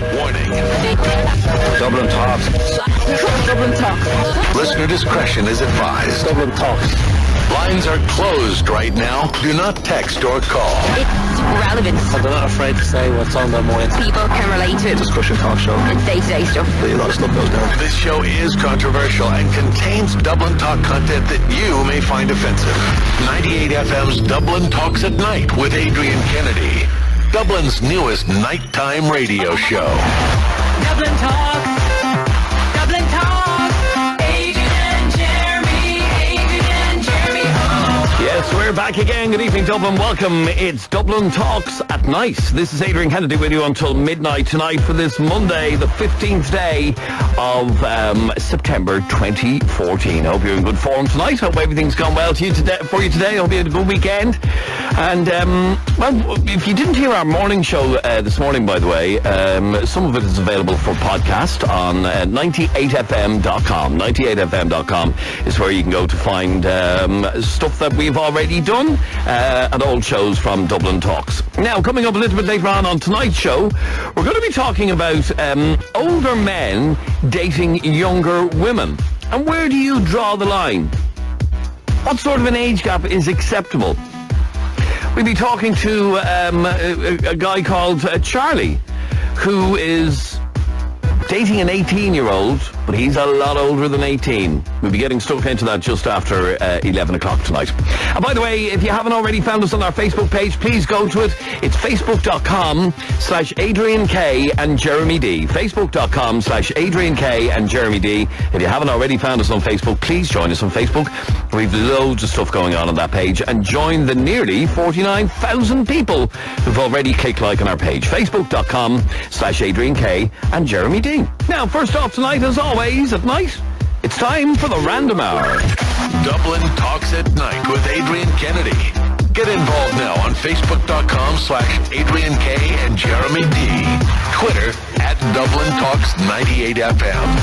Warning. Dublin Talks. Dublin Talks. Listener discretion is advised. Dublin Talks. Lines are closed right now. Do not text or call. It's relevant. They're not afraid to say what's on their mind. People can relate to it. Discussion talk show. It's day-to-day stuff. A lot of stuff goes down. This show is controversial and contains Dublin Talk content that you may find offensive. 98FM's Dublin Talks at Night with Adrian Kennedy. Dublin's newest nighttime radio show. Dublin Talk. Dublin Talk. Adrian, Jeremy. Oh. Yes, we're back again. Good evening, Dublin. Welcome. It's Dublin Talks at Night. This is Adrian Kennedy with you until midnight tonight for this Monday, the 15th day of September 2014. Hope you're in good form tonight. Hope everything's gone well for you today. Hope you had a good weekend. And, well, if you didn't hear our morning show this morning, by the way, some of it is available for podcast on 98fm.com. 98fm.com is where you can go to find stuff that we've already done and old shows from Dublin Talks. Now, coming up a little bit later on tonight's show, we're going to be talking about older men dating younger women. And where do you draw the line? What sort of an age gap is acceptable? We'll be talking to a guy called Charlie, who is dating an 18-year-old, but he's a lot older than 18. We'll be getting stuck into that just after 11 o'clock tonight. And by the way, if you haven't already found us on our Facebook page, please go to it. It's facebook.com/Adrian K and Jeremy D. Facebook.com/Adrian K and Jeremy D. If you haven't already found us on Facebook, please join us on Facebook. We've loads of stuff going on that page, and join the nearly 49,000 people who've already clicked like on our page. Facebook.com/Adrian K and Jeremy D. Now, first off tonight, as always, at night, it's time for the Random Hour. Dublin Talks at Night with Adrian Kennedy. Get involved now on Facebook.com/Adrian K and Jeremy D. Twitter @Dublin Talks 98FM.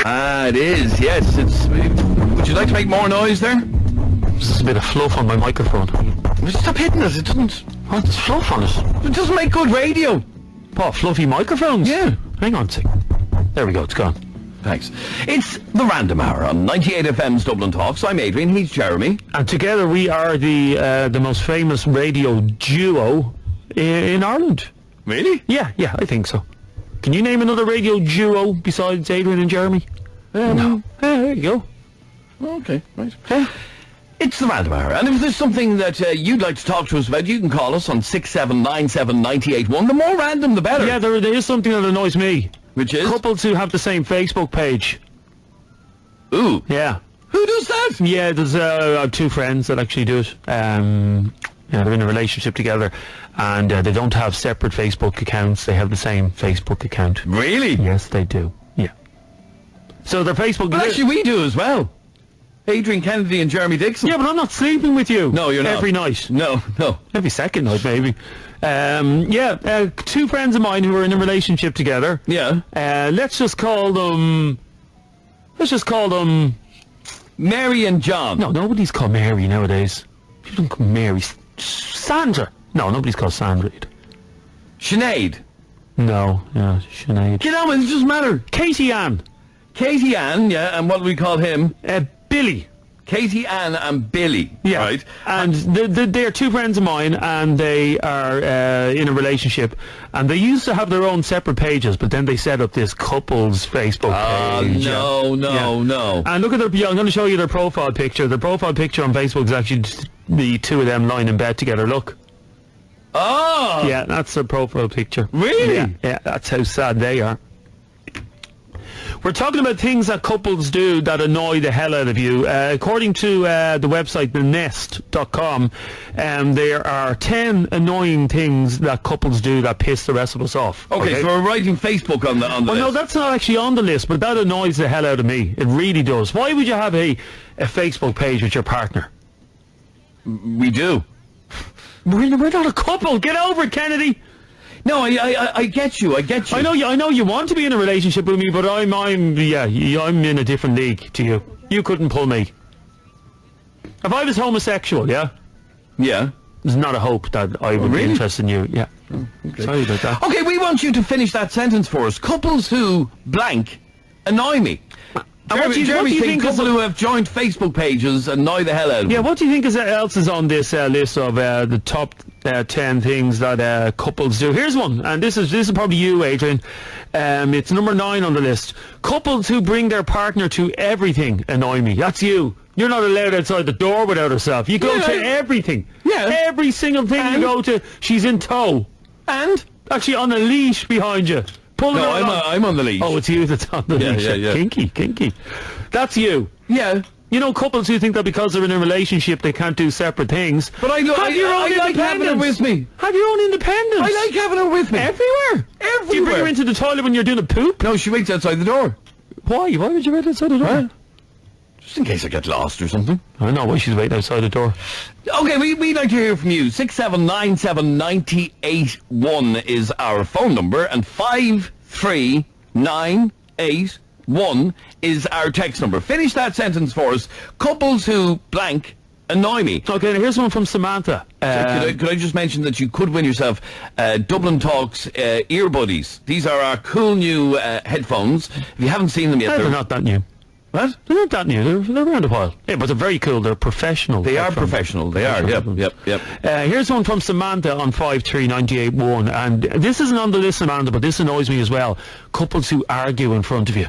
Ah, it is, yes. Would you like to make more noise there? There's a bit of fluff on my microphone. Stop hitting us, it doesn't... Oh, there's fluff on it. It doesn't make good radio. What, fluffy microphones? Yeah. Hang on a second. There we go, it's gone. Thanks. It's the Random Hour on 98FM's Dublin Talks. I'm Adrian, he's Jeremy. And together we are the most famous radio duo in Ireland. Really? Yeah, I think so. Can you name another radio duo besides Adrian and Jeremy? No. There you go. Okay, right. It's the Random Hour, and if there's something that you'd like to talk to us about, you can call us on 6797981. The more random, the better. Yeah, there is something that annoys me. Which is? Couples who have the same Facebook page. Ooh. Yeah. Who does that? Yeah, there's I have two friends that actually do it. They're in a relationship together, and they don't have separate Facebook accounts. They have the same Facebook account. Really? Yes, they do. Yeah. So their Facebook... Well, actually, we do as well. Adrian Kennedy and Jeremy Dixon. Yeah, but I'm not sleeping with you. No, you're not. Every night. No. Every second night, maybe. Two friends of mine who are in a relationship together. Yeah. Let's just call them... Mary and John. No, nobody's called Mary nowadays. People don't call Mary. Sandra. No, nobody's called Sandra either. Sinead. No, Sinead. Get on with it, it doesn't matter. Katie Ann, yeah, and what do we call him? Billy. Katie Ann and Billy. Yeah. Right. And they're two friends of mine, and they are in a relationship, and they used to have their own separate pages, but then they set up this couple's Facebook page. No. And look at I'm going to show you their profile picture. Their profile picture on Facebook is actually just the two of them lying in bed together. Look. Oh. Yeah, that's their profile picture. Really? Yeah, that's how sad they are. We're talking about things that couples do that annoy the hell out of you. According to the website, thenest.com, there are 10 annoying things that couples do that piss the rest of us off. Okay, so we're writing Facebook on the list. No, that's not actually on the list, but that annoys the hell out of me. It really does. Why would you have a Facebook page with your partner? We do. We're not a couple. Get over it, Kennedy. No, I get you. I know you want to be in a relationship with me, but I'm in a different league to you. You couldn't pull me. If I was homosexual, yeah, there's not a hope that I would be really? interested in you. Yeah. Sorry about that. Okay, we want you to finish that sentence for us. Couples who blank annoy me. Jeremy thinks couples who have joined Facebook pages annoy the hell out of Yeah, me. what do you think else is on this list of the top 10 things that couples do? Here's one, and this is probably you, Adrian. It's number 9 on the list. Couples who bring their partner to everything annoy me. That's you. You're not allowed outside the door without herself. You go to everything. Yeah. Every single thing you go to, she's in tow. And? Actually on a leash behind you. Pulling No, her along. I'm on the leash. Oh, it's you that's on the leash. yeah. Kinky. That's you. Yeah. You know, couples who think that because they're in a relationship they can't do separate things. But I like having her with me. Have your own independence. I like having her with me. Everywhere. Do you bring her into the toilet when you're doing a poop? No, she waits outside the door. Why? Why would you wait outside the door? What? Just in case I get lost or something. I know why she's waiting outside the door. Okay, we'd like to hear from you. 6797981 is our phone number, and 53981 is our text number. Finish that sentence for us. Couples who blank annoy me. Okay, now here's one from Samantha. Could I just mention that you could win yourself Dublin Talks earbuddies. These are our cool new headphones. If you haven't seen them yet, They're not that new. What? They're not that new. They're around a while. Yeah, but they're very cool. They're professional. They are headphones. professional. They are. Yep. Here's one from Samantha on 53981, and this isn't on the list, Samantha, but this annoys me as well. Couples who argue in front of you.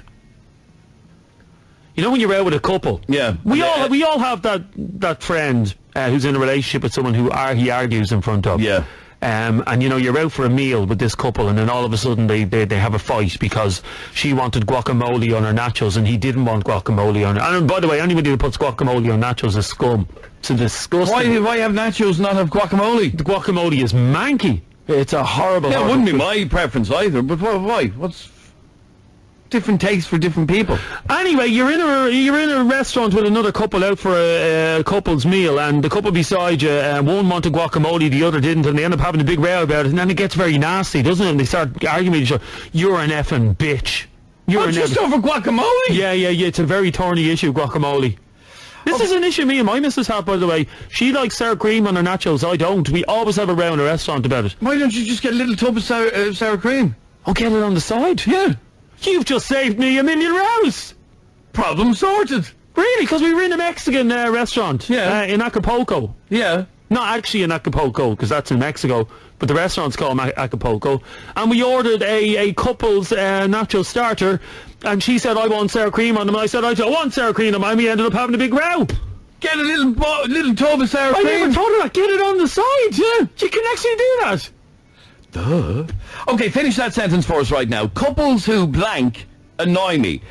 You know when you're out with a couple? Yeah. We all have that friend who's in a relationship with someone who he argues in front of. Yeah. And you know you're out for a meal with this couple, and then all of a sudden they have a fight because she wanted guacamole on her nachos and he didn't want guacamole on her. And by the way, anybody who puts guacamole on nachos is scum. It's disgusting. Why have nachos not have guacamole? The guacamole is manky. It's a horrible. Yeah, it horrible wouldn't be food. my preference either. But why? What's different tastes for different people? Anyway, you're in a restaurant with another couple out for a couple's meal, and the couple beside you, one wanted guacamole, the other didn't, and they end up having a big row about it, and then it gets very nasty, doesn't it? And they start arguing with each other. You're an effing bitch. You're Just over guacamole? Yeah. It's a very thorny issue, guacamole. This is an issue me and my missus have, by the way. She likes sour cream on her nachos. I don't. We always have a row in a restaurant about it. Why don't you just get a little tub of sour cream? Oh, get it on the side? Yeah. You've just saved me $1 million rows. Problem sorted. Really? Because we were in a Mexican restaurant in Acapulco. Yeah. Not actually in Acapulco, because that's in Mexico, but the restaurant's called Acapulco. And we ordered a couple's nacho starter, and she said, I want sour cream on them. And I said, I don't want sour cream on them. And we ended up having a big row. Get a little tub of sour cream. I never thought of that. Get it on the side. Yeah. You can actually do that. Duh. Okay, finish that sentence for us right now. Couples who blank annoy me.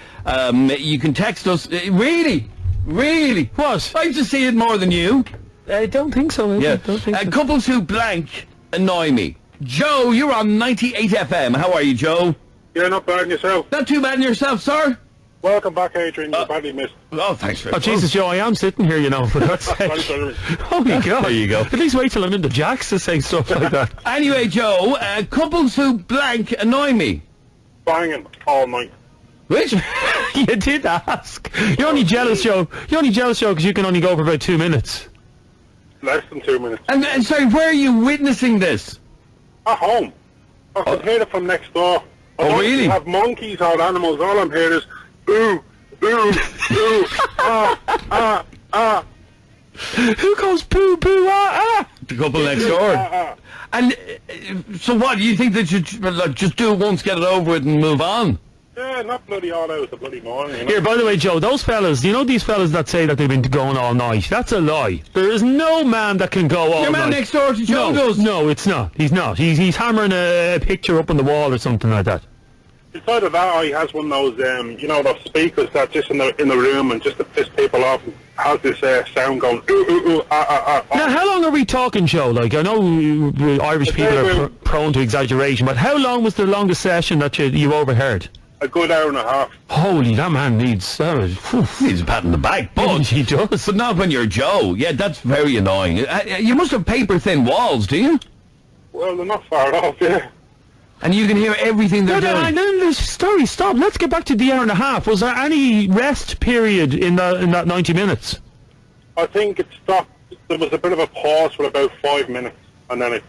You can text us. Really? What? I just see it more than you. I don't think so. Yeah. Don't think so. Couples who blank annoy me. Joe, you're on 98 FM. How are you, Joe? You're not bad in yourself. Not too bad in yourself, sir. Welcome back, Adrian. You're badly missed. Oh, thanks for Oh, Jesus, Joe, I am sitting here, you know, for God's sake. Thanks, Adrian. Holy God. There you go. At least wait till I'm in the jacks to say stuff like that. Anyway, Joe, couples who blank annoy me. Banging all night. Which? You did ask. You're only jealous, Joe. You're only jealous, Joe, because you can only go for about 2 minutes. Less than 2 minutes. And sorry, where are you witnessing this? At home. I can hear it from next door. I don't really? have monkeys or animals. All I'm hearing is, ooh, ooh, ooh, Who goes poo, poo, The couple next door. And so what, you think that you just do it once, get it over with and move on? Yeah, not bloody all out the bloody morning. You know? Here, by the way, Joe, those fellas, you know these fellas that say that they've been going all night? That's a lie. There is no man that can go all Your night. man next door to Joe does. No, it's not. He's not. He's hammering a picture up on the wall or something like that. Besides that, he has one of those, you know, those speakers that just in the room and just to piss people off, has this sound going, ooh, ooh, ooh, Now, how long are we talking, Joe? Like, I know Irish people are prone to exaggeration, but how long was the longest session that you overheard? A good hour and a half. Holy, that man needs... Needs a pat on the back, but he does. But not when you're Joe. Yeah, that's very annoying. You must have paper-thin walls, do you? Well, they're not far off, yeah. And you can hear everything they're doing. No, story, stop. Let's get back to the hour and a half. Was there any rest period in that 90 minutes? I think it stopped there was a bit of a pause for about 5 minutes, and then it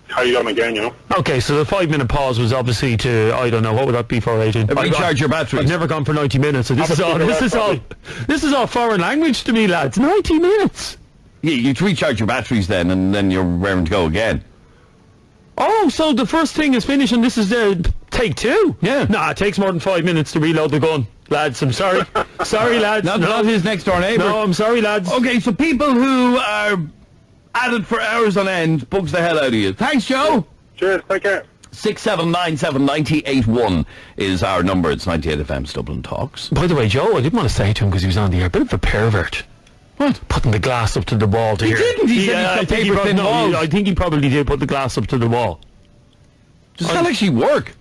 carried on again, you know. Okay, so the 5-minute pause was obviously to, I don't know, what would that be for, Adrian? Recharge your batteries. I've never gone for 90 minutes, so this is all foreign language to me, lads. 90 minutes. Yeah, you recharge your batteries then, and then you're raring to go again. Oh, so the first thing is finished, and this is take two? Yeah. Nah, it takes more than 5 minutes to reload the gun. Lads, I'm sorry. Sorry, lads. Not his next door neighbour. No, I'm sorry, lads. Okay, so people who are at it for hours on end bugs the hell out of you. Thanks, Joe. Cheers, take care. 6797981 is our number. It's 98FM's Dublin Talks. By the way, Joe, I didn't want to say to him because he was on the air, bit of a pervert. What? Putting the glass up to the wall to He hear. didn't. He said I he's got think he paper-thin walls. I think he probably did put the glass up to the wall. Does that actually work?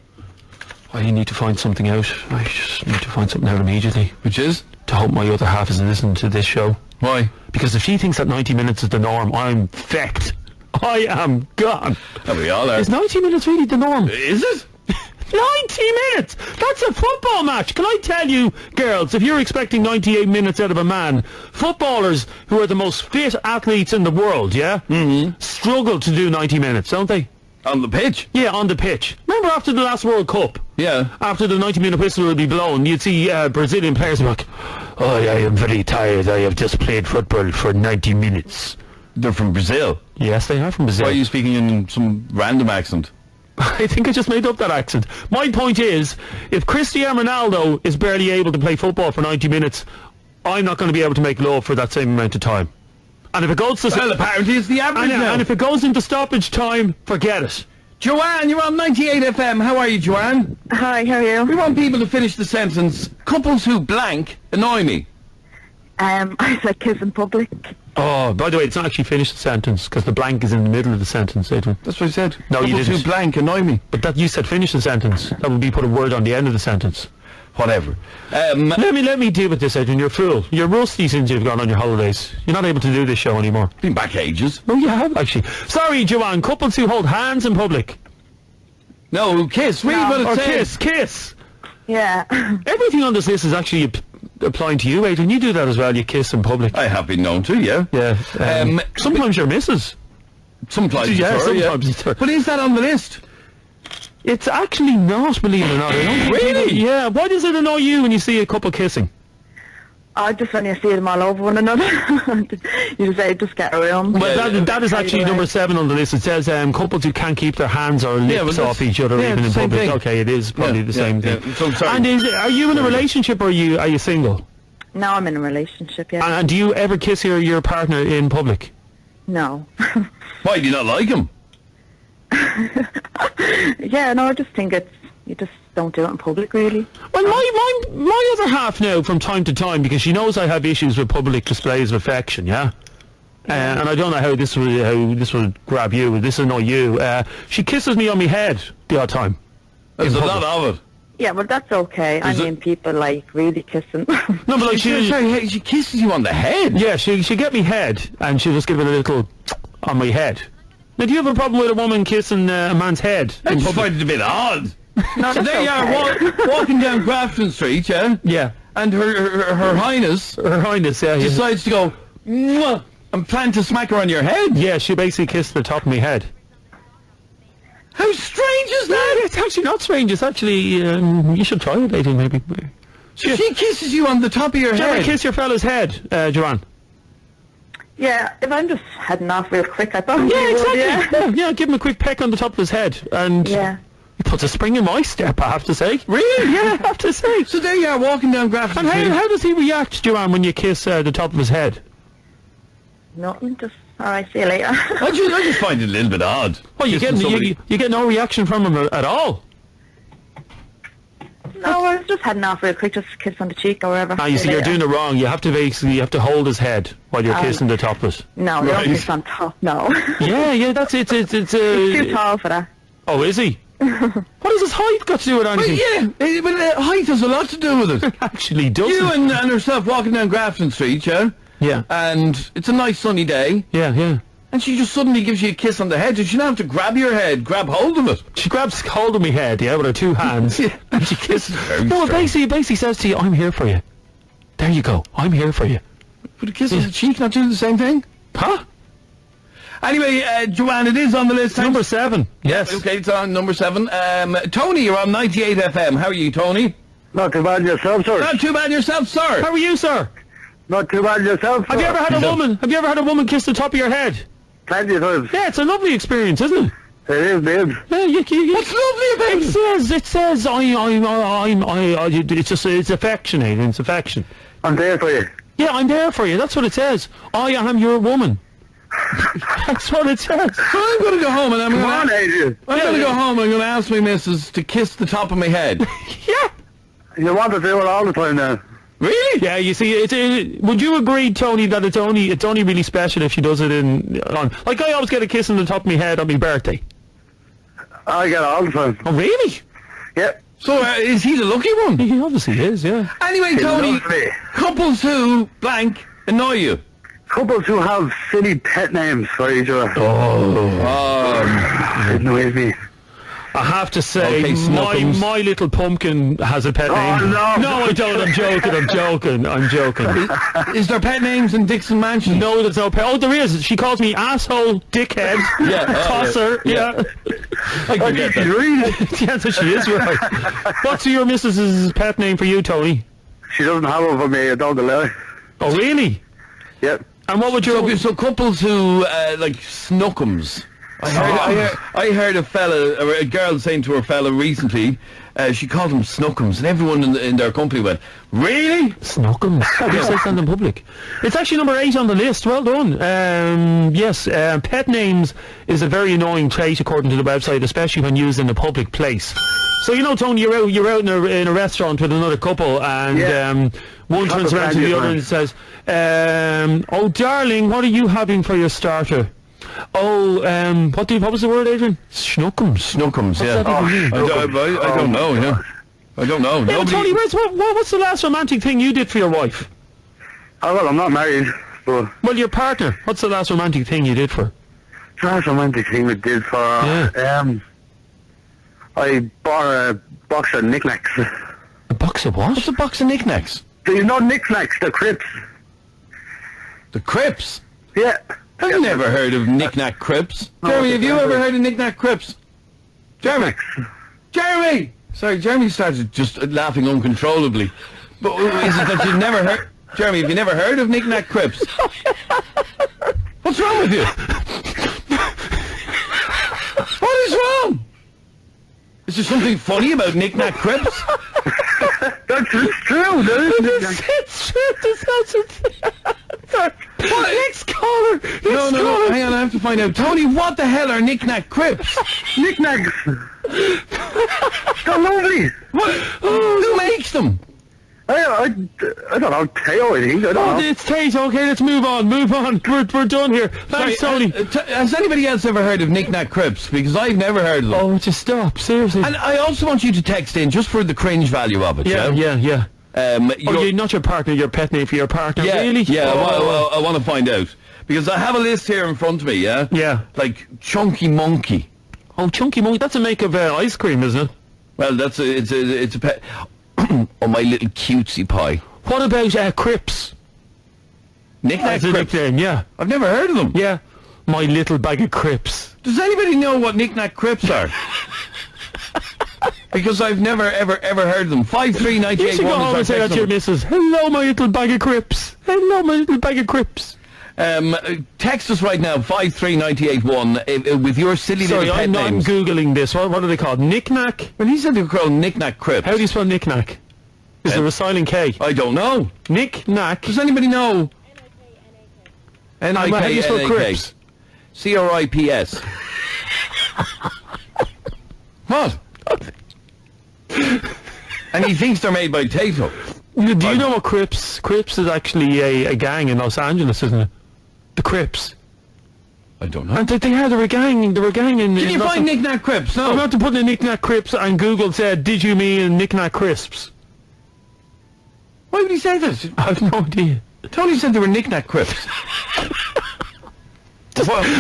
I need to find something out. I just need to find something out immediately. Which is? To hope my other half isn't listening to this show. Why? Because if she thinks that 90 minutes is the norm, I'm fecked. I am gone. Oh, we all are. Is 90 minutes really the norm? Is it? 90 minutes! That's a football match! Can I tell you, girls, if you're expecting 98 minutes out of a man, footballers who are the most fit athletes in the world, yeah? Mm-hmm. Struggle to do 90 minutes, don't they? On the pitch? Yeah, on the pitch. Remember after the last World Cup? Yeah. After the 90-minute whistle would be blown, you'd see Brazilian players be like, oh, I am very tired. I have just played football for 90 minutes. They're from Brazil. Yes, they are from Brazil. Why are you speaking in some random accent? I think I just made up that accent. My point is, if Cristiano Ronaldo is barely able to play football for 90 minutes, I'm not going to be able to make love for that same amount of time. And if it goes to... Well, apparently it's the average now. And if it goes into stoppage time, forget it. Joanne, you're on 98FM. How are you, Joanne? Hi, how are We you? want people to finish the sentence. Couples who blank annoy me. I said kiss in public. Oh, by the way, it's not actually finished the sentence, because the blank is in the middle of the sentence, Adrian. That's what I said. No, you Couples didn't. who blank annoy me. But that you said finish the sentence. That would be put a word on the end of the sentence. Whatever. Let me deal with this, Adrian. You're a fool. You're rusty since you've gone on your holidays. You're not able to do this show anymore. Been back ages. No, you have, actually. Sorry, Joanne. Couples who hold hands in public. No, kiss. Read what it Or says. kiss. Yeah. Everything on this list is actually applying to you, Adrian. You do that as well. You kiss in public. I have been known to, yeah. Yeah. Sometimes you're misses. Sometimes Yeah, it's her, sometimes it's her. But is that on the list? It's actually not, believe it or not. I don't think Really? people- yeah. Why does it annoy you when you see a couple kissing? I just when you see them all over one another, you say just get a room. Well, that is actually number 7 on the list. It says couples who can't keep their hands or lips well, off each other yeah, even in same public. thing. Okay, it is probably the same thing. Yeah. So, sorry. And are you in a relationship or are you single? Now I'm in a relationship. Yeah. And do you ever kiss your partner in public? No. Why do you not like him? Yeah. No. I just think you just don't do it in public, really. Well, my other half now, from time to time, because she knows I have issues with public displays of affection, yeah? And I don't know how this will grab you, will this annoy you. She kisses me on my head the odd time. There's a public. lot of it. Yeah, well, that's okay. I Is it- mean, people like really kissing. No, but like She kisses you on the head. yeah, she get me head, and she'll just give it a little on my head. Now, do you have a problem with a woman kissing a man's head? I in just public? find it a bit odd. No, So that's there you are, okay. walking down Grafton Street, yeah? Yeah. And her Highness Her Highness, yeah. decides to go, "Mwah," and plan to smack her on your head. Yeah, she basically kissed the top of my head. How strange is Yeah, that? it's actually not strange. It's actually, you should try it, Adrian, maybe. She kisses you on the top of your Do you ever head. kiss your fella's head, Joanne? Yeah, if I'm just heading off real quick, I probably Yeah, would, exactly. Yeah, give him a quick peck on the top of his head, and Yeah. he puts a spring in my step, I have to say. Really? Yeah, I have to say. So there you are, walking down Grafton And Street. how does he react, Joanne, when you kiss the top of his head? Nothing, just, alright, see you later. I just find it a little bit odd. Well, you Kissing get somebody. you get no reaction from him at all. No, I was just heading off real quick, just a kiss on the cheek or whatever. Ah, you see, you're doing it wrong. You have to hold his head while you're kissing the top of it. No, you Right. don't kiss on top, no. Yeah, that's it. It's He's too tall for that. Oh, is he? What does his height got to do with Well, anything? yeah, but height has a lot to do with it. Actually, doesn't. You and herself walking down Grafton Street, yeah? Yeah. And it's a nice sunny day, Yeah. and she just suddenly gives you a kiss on the head. She don't have to grab your head, grab hold of it. She grabs hold of my head, yeah, with her two hands, and she kisses. Very No, it strange. basically says to you, "I'm here for you." There you go. I'm here for you. But a kiss on the cheek not doing the same thing? Huh? Anyway, Joanne, it is on the list. Number 7. Yes. Okay, it's on number 7. Tony, you're on 98 FM. How are you, Tony? Not too bad yourself, sir. Not too bad yourself, sir. How are you, sir? Not too bad yourself, sir. Have you ever had a woman kiss the top of your head? Plenty of times. Yeah, it's a lovely experience, isn't it? It is, babe. Yeah, What's lovely about it? It says, it's affectionate. It's affection. I'm there for you. Yeah, I'm there for you. That's what it says. I am your woman. That's what it says. So I'm going to go home and I'm Come on, going Adrian. to go home and I'm going to ask my missus to kiss the top of my head. Yeah. You want to do it all the time now. Really? Yeah, you see, would you agree, Tony, that it's only really special if she does it like I always get a kiss on the top of my head on my birthday. I get it all the time. Oh, really? Yep. So is he the lucky one? He obviously is, yeah. Anyway, He Tony, loves me. couples who blank annoy you. Couples who have silly pet names for each other. It annoys me. I have to say, Okay, Snuckums. my little pumpkin has a pet name. no. No, I don't. I'm joking. Is there pet names in Dixon Mansion? No, there's no pet. Oh, there is. She calls me asshole, dickhead, tosser. Yeah. I can get that. Yeah, so she is right. What's your missus's pet name for you, Tony? She doesn't have one for me, I don't allow it. Oh, really? Yep. And what would your... So couples who like Snuckums. I heard a fella, or a girl saying to her fella recently, she called them Snuckums, and everyone in their company went, "Really? Snuckums?" Who says that in public? It's actually number 8 on the list. Well done. Yes, pet names is a very annoying trait according to the website, especially when used in a public place. So you know, Tony, you're out in a restaurant with another couple, and one turns around to the other and says, "Oh, darling, what are you having for your starter?" Oh, what was the word, Adrian? Snuckums. Snuckums, yeah. What's that even mean? I don't know, yeah. I don't know. Yeah, but Tony, what's the last romantic thing you did for your wife? Oh, well, I'm not married, but... Well, your partner. What's the last romantic thing you did for? That's a romantic thing we did for... I bought a box of knickknacks. A box of what? What's a box of knickknacks? There's no knickknacks, they're Crips. The Crips? Yeah. I've never heard of knick-knack Crips. Jeremy, have you ever heard of knick-knack Crips? Jeremy! Jeremy! Sorry, Jeremy started just laughing uncontrollably. But is it that you've never heard... Jeremy, have you never heard of knick-knack Crips? What's wrong with you? What is wrong? Is there something funny about knick-knack Crips? That's true, dude. It's true. Next caller. No, hang on, I have to find out. Tony, what the hell are knick-knack Crips? Knickknacks. They're lovely. What? Who makes them? I don't know, Teo, I think. I don't know. It's Tate. Okay, let's move on. We're done here. Thanks, Tony. Has anybody else ever heard of knick-knack Crips? Because I've never heard of them. Oh, just stop. Seriously. And I also want you to text in just for the cringe value of it. Yeah. You're not your partner, your pet name for your partner. Yeah, Really? yeah. I want to find out because I have a list here in front of me. Yeah. Yeah. Like Chunky Monkey. Oh, Chunky Monkey. That's a make of ice cream, isn't it? Well, it's a pet. Oh, my little cutesy pie. What about Crips? Knick-knack That's a Crips. nickname, yeah. I've never heard of them. Yeah. My little bag of Crips. Does anybody know what knick-knack Crips are? Because I've never ever heard of them. 53981. You should go home and say that to your missus. Hello, my little bag of Crips. Hello, my little bag of Crips. Text us right now, 53981, with your silly Sorry, little pet I'm names. Googling this. What are they called? Knick-knack? Well, he said they were called knick-knack Crips. How do you spell knick-knack? Is there a silent K? I don't know. Knick-knack. Does anybody know? How do you spell Crips? Crips. What? And he thinks they're made by Tato. Do you know what Crips? Crips is actually a gang in Los Angeles, isn't it? The Crips. I don't know. And they were a gang in... Can you find knick-knack Crips? No. I'm about to put in knick-knack Crips and Google said, did you mean knick-knack crisps? Why would he say that? I have no idea. Tony said they were knick-knack Crips.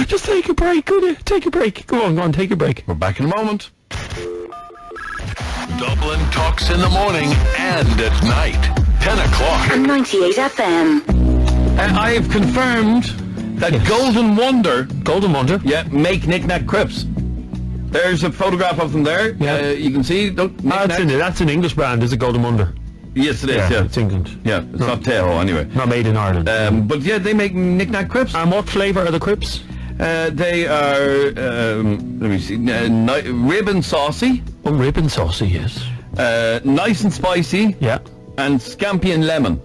Just take a break, could you? Take a break. Go on, take a break. We're back in a moment. Dublin talks in the morning and at night. 10 o'clock. 98 FM. I have confirmed that Yes. Golden Wonder, Golden Wonder. yeah, make knick-knack crisps. There's a photograph of them there. Yeah. You can see. That's an English brand, is it, Golden Wonder? Yes, it is. Yeah, It's England. Yeah, it's not Tejo anyway. Not made in Ireland. But yeah, they make knick-knack crisps. And what flavour are the crisps? They are, let me see, rib and saucy, Oh, rib and saucy, yes. nice and spicy, Yeah. and scampi and lemon.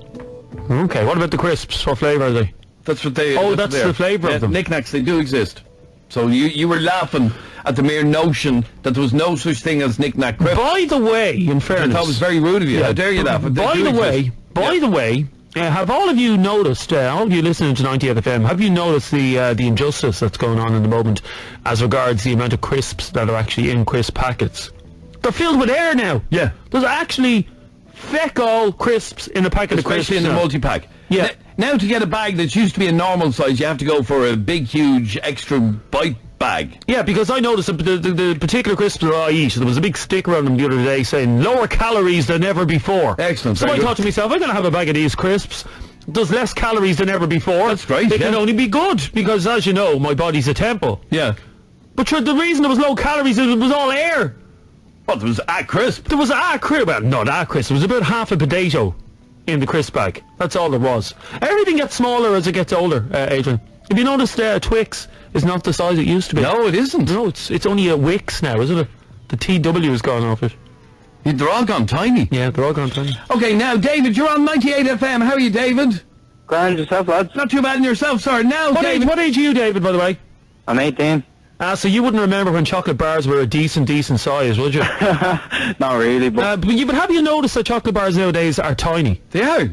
Okay, what about the crisps? What flavour are they? That's what they. Oh, what that's they are. the flavour of them. Knick-knacks, they do exist. So you were laughing at the mere notion that there was no such thing as knick-knack crisps. By the way, in I fairness... thought it was very rude of you. Yeah. How dare you laugh? By the way, have all of you noticed, all of you listening to 98 FM, have you noticed the injustice that's going on in the moment as regards the amount of crisps that are actually in crisp packets? They're filled with air now. Yeah. There's actually feck all crisps in a packet of crisps. Especially in the now. multi-pack. Yeah. Now to get a bag that used to be a normal size, you have to go for a big, huge, extra bite bag. Yeah, because I noticed the particular crisps that I eat, there was a big sticker on them the other day saying lower calories than ever before. Excellent. So very I good. thought to myself, I'm going to have a bag of these crisps. There's less calories than ever before. That's great, They can yeah. only be good because, as you know, my body's a temple. Yeah. But sure, the reason there was low calories is it was all air. Well, there was a crisp. There was a crisp, well, not a crisp. There was about half a potato in the crisp bag. That's all there was. Everything gets smaller as it gets older, Adrian. Have you noticed Twix is not the size it used to be? No, it isn't. No, it's only a Wix now, isn't it? The TW has gone off it. They're all gone tiny. Yeah, they're all gone tiny. Okay, now, David, you're on 98 FM. How are you, David? Grand yourself, lads. Not too bad in yourself, sir. Now, David. What age are you, David, by the way? I'm 18. So you wouldn't remember when chocolate bars were a decent size, would you? Not really, but but have you noticed that chocolate bars nowadays are tiny? They are.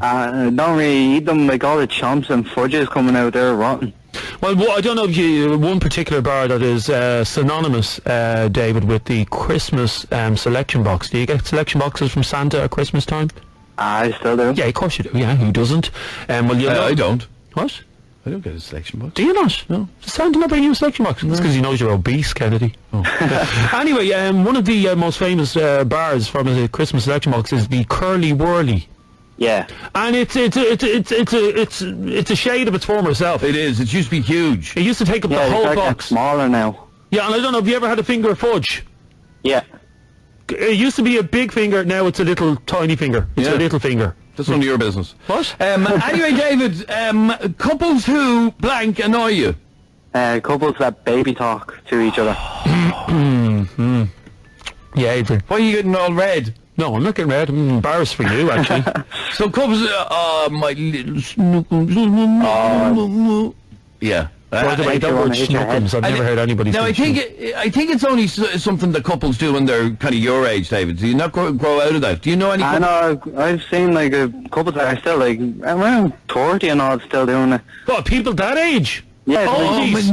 don't really eat them. Like all the chomps and fudges coming out there rotten. Well, I don't know if you one particular bar that is synonymous, David, with the Christmas selection box. Do you get selection boxes from Santa at Christmas time? I still do. Yeah, of course you do. Yeah, who doesn't? Well, you know, I don't. What? I don't get a selection box. Do you not? No. Santa not bring you a selection box. It's because he knows you're obese, Kennedy. Oh. Anyway, one of the most famous bars from a Christmas selection box is the Curly Whirly. Yeah. And it's a shade of its former self. It is. It used to be huge. It used to take up Yeah, the whole it's like box. smaller now. Yeah, and I don't know, have you ever had a finger of fudge? Yeah. It used to be a big finger, now it's a little tiny finger. It's Yeah. a little finger. That's none of your business. What? Anyway, David, couples who blank annoy you. Couples that baby talk to each other. Yeah, Adrian. Why are you getting all red? No, I'm not getting red. I'm embarrassed for you, actually. So couples, my little yeah. By the way, that you word wanna hit your head. snookums, I've never heard anybody No, say I think snook. I think it's only something that couples do when they're kind of your age, David. Do you not grow out of that? Do you know any? I know, I've seen like a couple that are still like around 30 and all still doing it. What, people that age? Yeah, Oldies.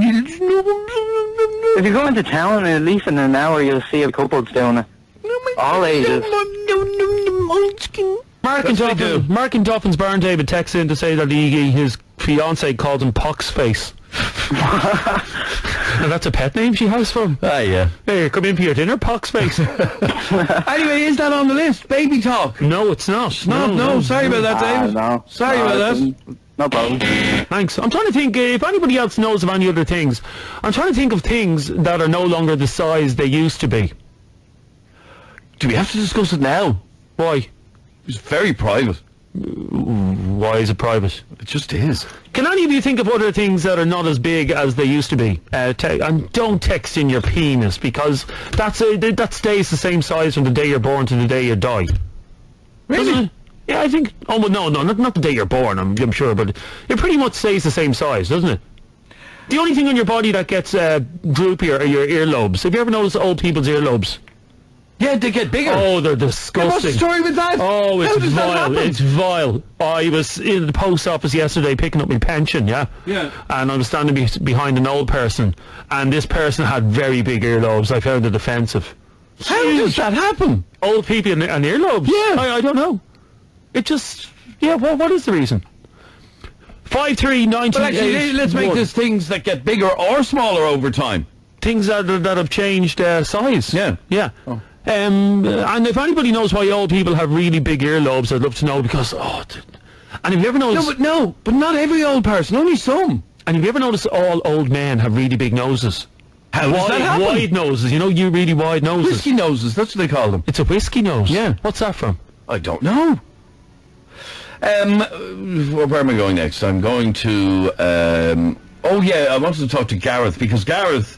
if you go into town at least in an hour you'll see a couple doing it. All ages. Mark That's what I do. in Duffin's Barn, David, texts in to say that his fiancée called him Poxface. And that's a pet name she has for him. Ah, yeah. Hey, come in for your dinner, Poxface. Anyway, is that on the list? Baby talk. No, it's not. No, sorry about that, David. No. Sorry about that. No problem. Thanks. I'm trying to think if anybody else knows of any other things. I'm trying to think of things that are no longer the size they used to be. Do we have to discuss it now? Why? It's very private. Why is it private? It just is. Can any of you think of other things that are not as big as they used to be? And don't text in your penis, because that stays the same size from the day you're born to the day you die. Doesn't it? Yeah, I think. Oh, well, no, not the day you're born. I'm sure, but it pretty much stays the same size, doesn't it? The only thing on your body that gets droopier are your earlobes. Have you ever noticed old people's earlobes? Yeah, they get bigger. Oh, they're What's disgusting. the story with that? Oh, How it's does that vile. happen? It's vile. I was in the post office yesterday picking up my pension, yeah? Yeah. And I was standing behind an old person, and this person had very big earlobes. I found it offensive. How does that happen? Old people and earlobes? Yeah. I don't know. It just... Yeah, what is the reason? 5398... Well, actually, let's make this things that get bigger or smaller over time. Things that have changed size. Yeah. Yeah. Oh. And if anybody knows why old people have really big earlobes, I'd love to know, because and have you ever noticed? But not every old person, only some. And have you ever noticed all old men have really big noses? How does that happen? Wide noses. You know, you really wide noses. Whiskey noses, that's what they call them. It's a whiskey nose. Yeah. What's that from? I don't know. Where am I going next? I'm going to... I wanted to talk to Gareth, because Gareth,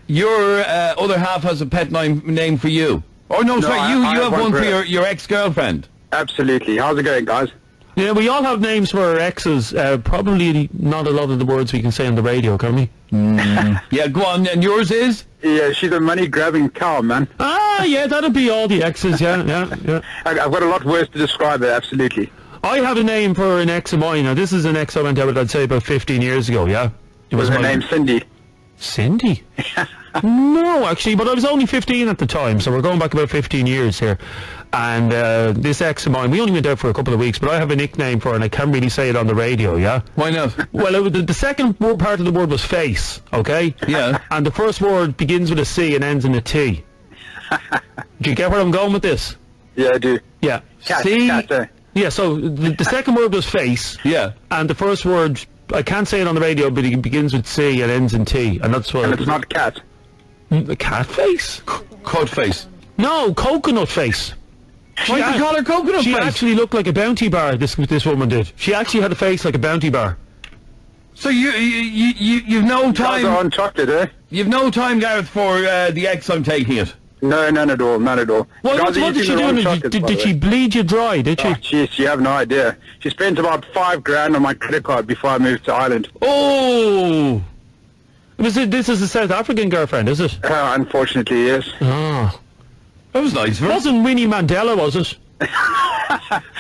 your other half has a pet name for you. Oh, no, sorry, you have one for your ex-girlfriend. Absolutely. How's it going, guys? Yeah, we all have names for our exes. Probably not a lot of the words we can say on the radio, can we? Yeah, go on. And yours is? Yeah, she's a money-grabbing cow, man. Ah, yeah, that'll be all the exes, yeah. I've got a lot worse to describe it, absolutely. I have a name for an ex of mine. Now, this is an ex I went out with, I'd say, about 15 years ago, yeah? Was her name Cindy? Cindy? No, actually, but I was only 15 at the time, so we're going back about 15 years here. And this ex of mine, we only went out for a couple of weeks, but I have a nickname for her, and I can't really say it on the radio, yeah? Why not? Well, the second part of the word was face, okay? Yeah. And the first word begins with a C and ends in a T. Do you get where I'm going with this? Yeah, I do. Yeah. Cat, Yeah, so the second word was face. Yeah. And the first word, I can't say it on the radio, but it begins with C and ends in T. And that's what... And it's not cat. The cat face? Cut face. No, coconut face. Why do you call her coconut She face? actually looked like a bounty bar, this woman did. She actually had a face like a bounty bar. So you've no Guys are time... on chocolate, eh? You've no time, Gareth, for the ex I'm taking it. No, none at all, none at all. Well, Guys are what did eating she the wrong do? chocolates, by Did the she way. bleed you dry, did she? Oh, jeez, you have no idea. She spent about $5,000 on my credit card before I moved to Ireland. Oh! This is a South African girlfriend, is it? Unfortunately, yes. Oh. That was nice of her. Wasn't Winnie Mandela, was it?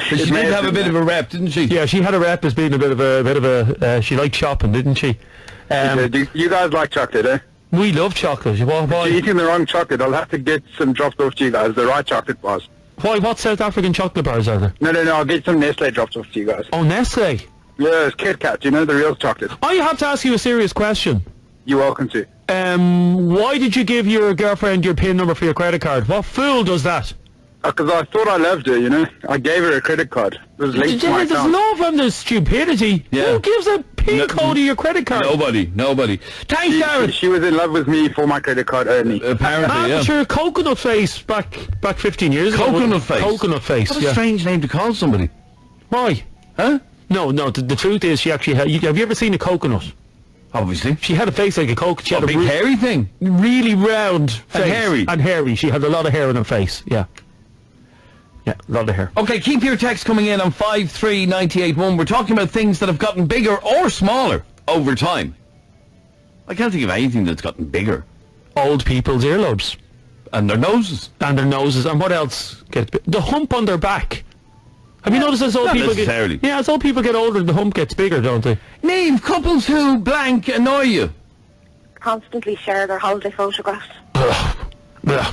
She did have a bit of a rep, didn't she? Yeah, she had a rep as being a bit of a she liked shopping, didn't she? Do you guys like chocolate, eh? We love chocolate. Why? You're eating the wrong chocolate. I'll have to get some dropped off to you guys, the right chocolate bars. Why? What South African chocolate bars are there? No, I'll get some Nestle dropped off to you guys. Oh, Nestle. Yeah, it's Kit Kat, you know, the real chocolate. I have to ask you a serious question. You're welcome to. Why did you give your girlfriend your PIN number for your credit card? What fool does that? Because I thought I loved her, you know. I gave her a credit card. It was linked to my There's account. love and there's stupidity. Yeah. Who gives a PIN code to your credit card? Nobody. Thanks, Gareth. She was in love with me for my credit card only. Apparently, yeah. Sure, coconut face back 15 years ago. Coconut face? Coconut face, What a yeah. strange name to call somebody. Why? Huh? No, the truth is she actually had... Have you ever seen a coconut? Obviously. She had a face like a coconut. She had A big hairy thing. really round face. hairy. And hairy. She had a lot of hair on her face, yeah. Yeah, a lot of hair. Okay, keep your text coming in on 53981. We're talking about things that have gotten bigger or smaller over time. I can't think of anything that's gotten bigger. Old people's earlobes. And their noses. And their noses. And what else gets big? The hump on their back. Have you noticed as old Not people necessarily. get... Yeah, as old people get older, the hump gets bigger, don't they? Name couples who blank annoy you. Constantly share their holiday photographs. Yeah.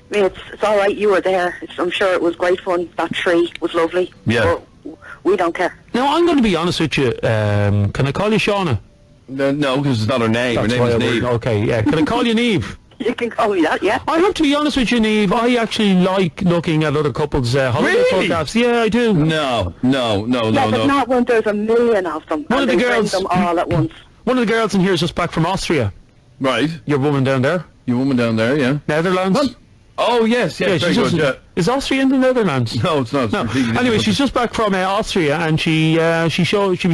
I mean, it's all right, you were there. I'm sure it was great fun. That tree was lovely. Yeah. But we don't care. Now, I'm going to be honest with you. Can I call you Shauna? No, because it's not her name. Her That's name why is I Neve. would- Okay, yeah. Can I call you Neve? You can call me that, yeah. I have to be honest with you, Neve. I actually like looking at other couples' holiday Really? photographs. Yeah, I do. No. Yeah, but not when there's a million of them. One of and the they bring girls- them all at once. One of the girls in here is just back from Austria. Right. Your woman down there. Your woman down there, yeah. Netherlands. What? Oh, yes, very she's good, just, yeah. Is Austria in the Netherlands? No, it's not. No. Completely Anyway, different. she's just back from Austria, and she was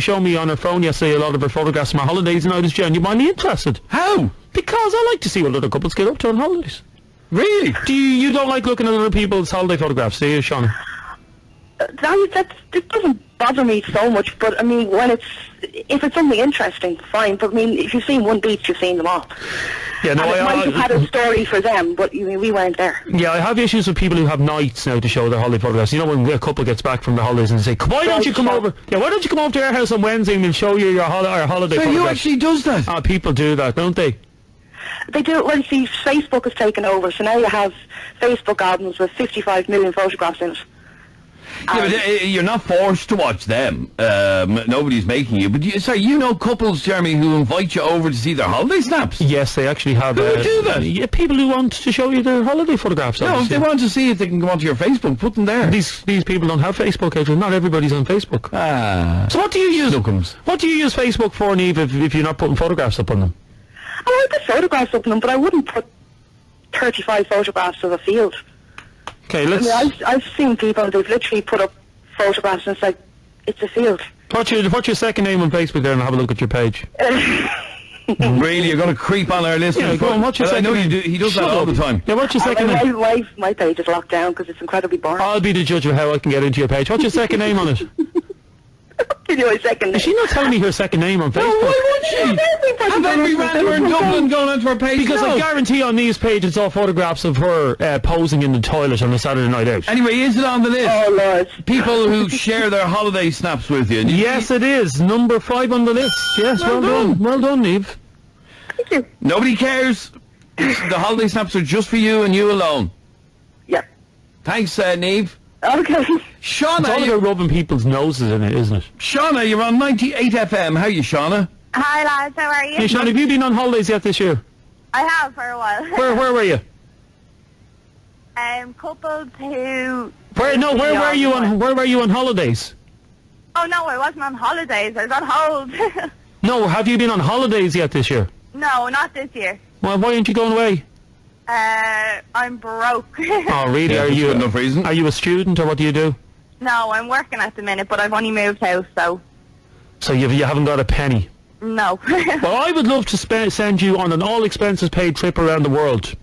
showing me on her phone yesterday a lot of her photographs from her holidays, and I was genuinely interested. How? Because I like to see what other couples get up to on holidays. Really? Do you don't like looking at other people's holiday photographs, do you, Shauna? It doesn't bother me so much, but I mean, if it's something interesting, fine. But I mean, if you've seen one beach, you've seen them all. Yeah, no, And it might have had a story for them, but you mean, we weren't there. Yeah, I have issues with people who have nights now to show their holiday photographs. You know, when a couple gets back from the holidays and they say, why don't you come over? Yeah, why don't you come over to our house on Wednesday and we'll show you our holiday So photographs? you actually does that? People do that, don't they? They do it. Well, you see, Facebook has taken over, so now you have Facebook albums with 55 million photographs in it. Yeah, but you're not forced to watch them. Nobody's making you. But you know couples, Jeremy, who invite you over to see their holiday snaps. Yes, they actually have. Who would do that? Yeah, people who want to show you their holiday photographs. No, if obviously. they want to see if they can go onto your Facebook, put them there. These people don't have Facebook, Adrian. Not everybody's on Facebook. So what do you use? Snookums. What do you use Facebook for, Niamh, if you're not putting photographs up on them? I put photographs up on them, but I wouldn't put 35 photographs of a field. Okay, I let's. mean, I've seen people, they've literally put up photographs and it's like, it's a field. What's your second name on Facebook there, and I'll have a look at your page. Really, you're going to creep on our listeners? Yeah, go on, what's your Well, I second know name? he does that all the time. Yeah, what's your second name? My page is locked down because it's incredibly boring. I'll be the judge of how I can get into your page. What's your second name on it? Give you my second name. Is she not telling me her second name on Facebook? Why would she? Have every random in Dublin going onto our page? Because No. I guarantee on Niamh's page it's all photographs of her posing in the toilet on a Saturday night out. Anyway, is it on the list? Oh, Lord. People who share their holiday snaps with you. Yes, it is. Number 5 on the list. Yes, well done. Well done, Niamh. Thank you. Nobody cares. The holiday snaps are just for you and you alone. Yeah. Thanks, Niamh. Okay. It's all Shauna, about rubbing people's noses in it, isn't it? Shauna, you're on 98 FM. How are you, Shauna? Hi lads, how are you? Hey, Sean, have you been on holidays yet this year? I have for a while. Where were you? Couples who... Where were you on holidays? Oh no, I wasn't on holidays. I was on hold. No, have you been on holidays yet this year? No, not this year. Well, why aren't you going away? I'm broke. Oh, really? Yeah, Are that's you good enough reason. Are you a student, or what do you do? No, I'm working at the minute, but I've only moved house, so... So you haven't got a penny. No. Well, I would love to send you on an all-expenses-paid trip around the world.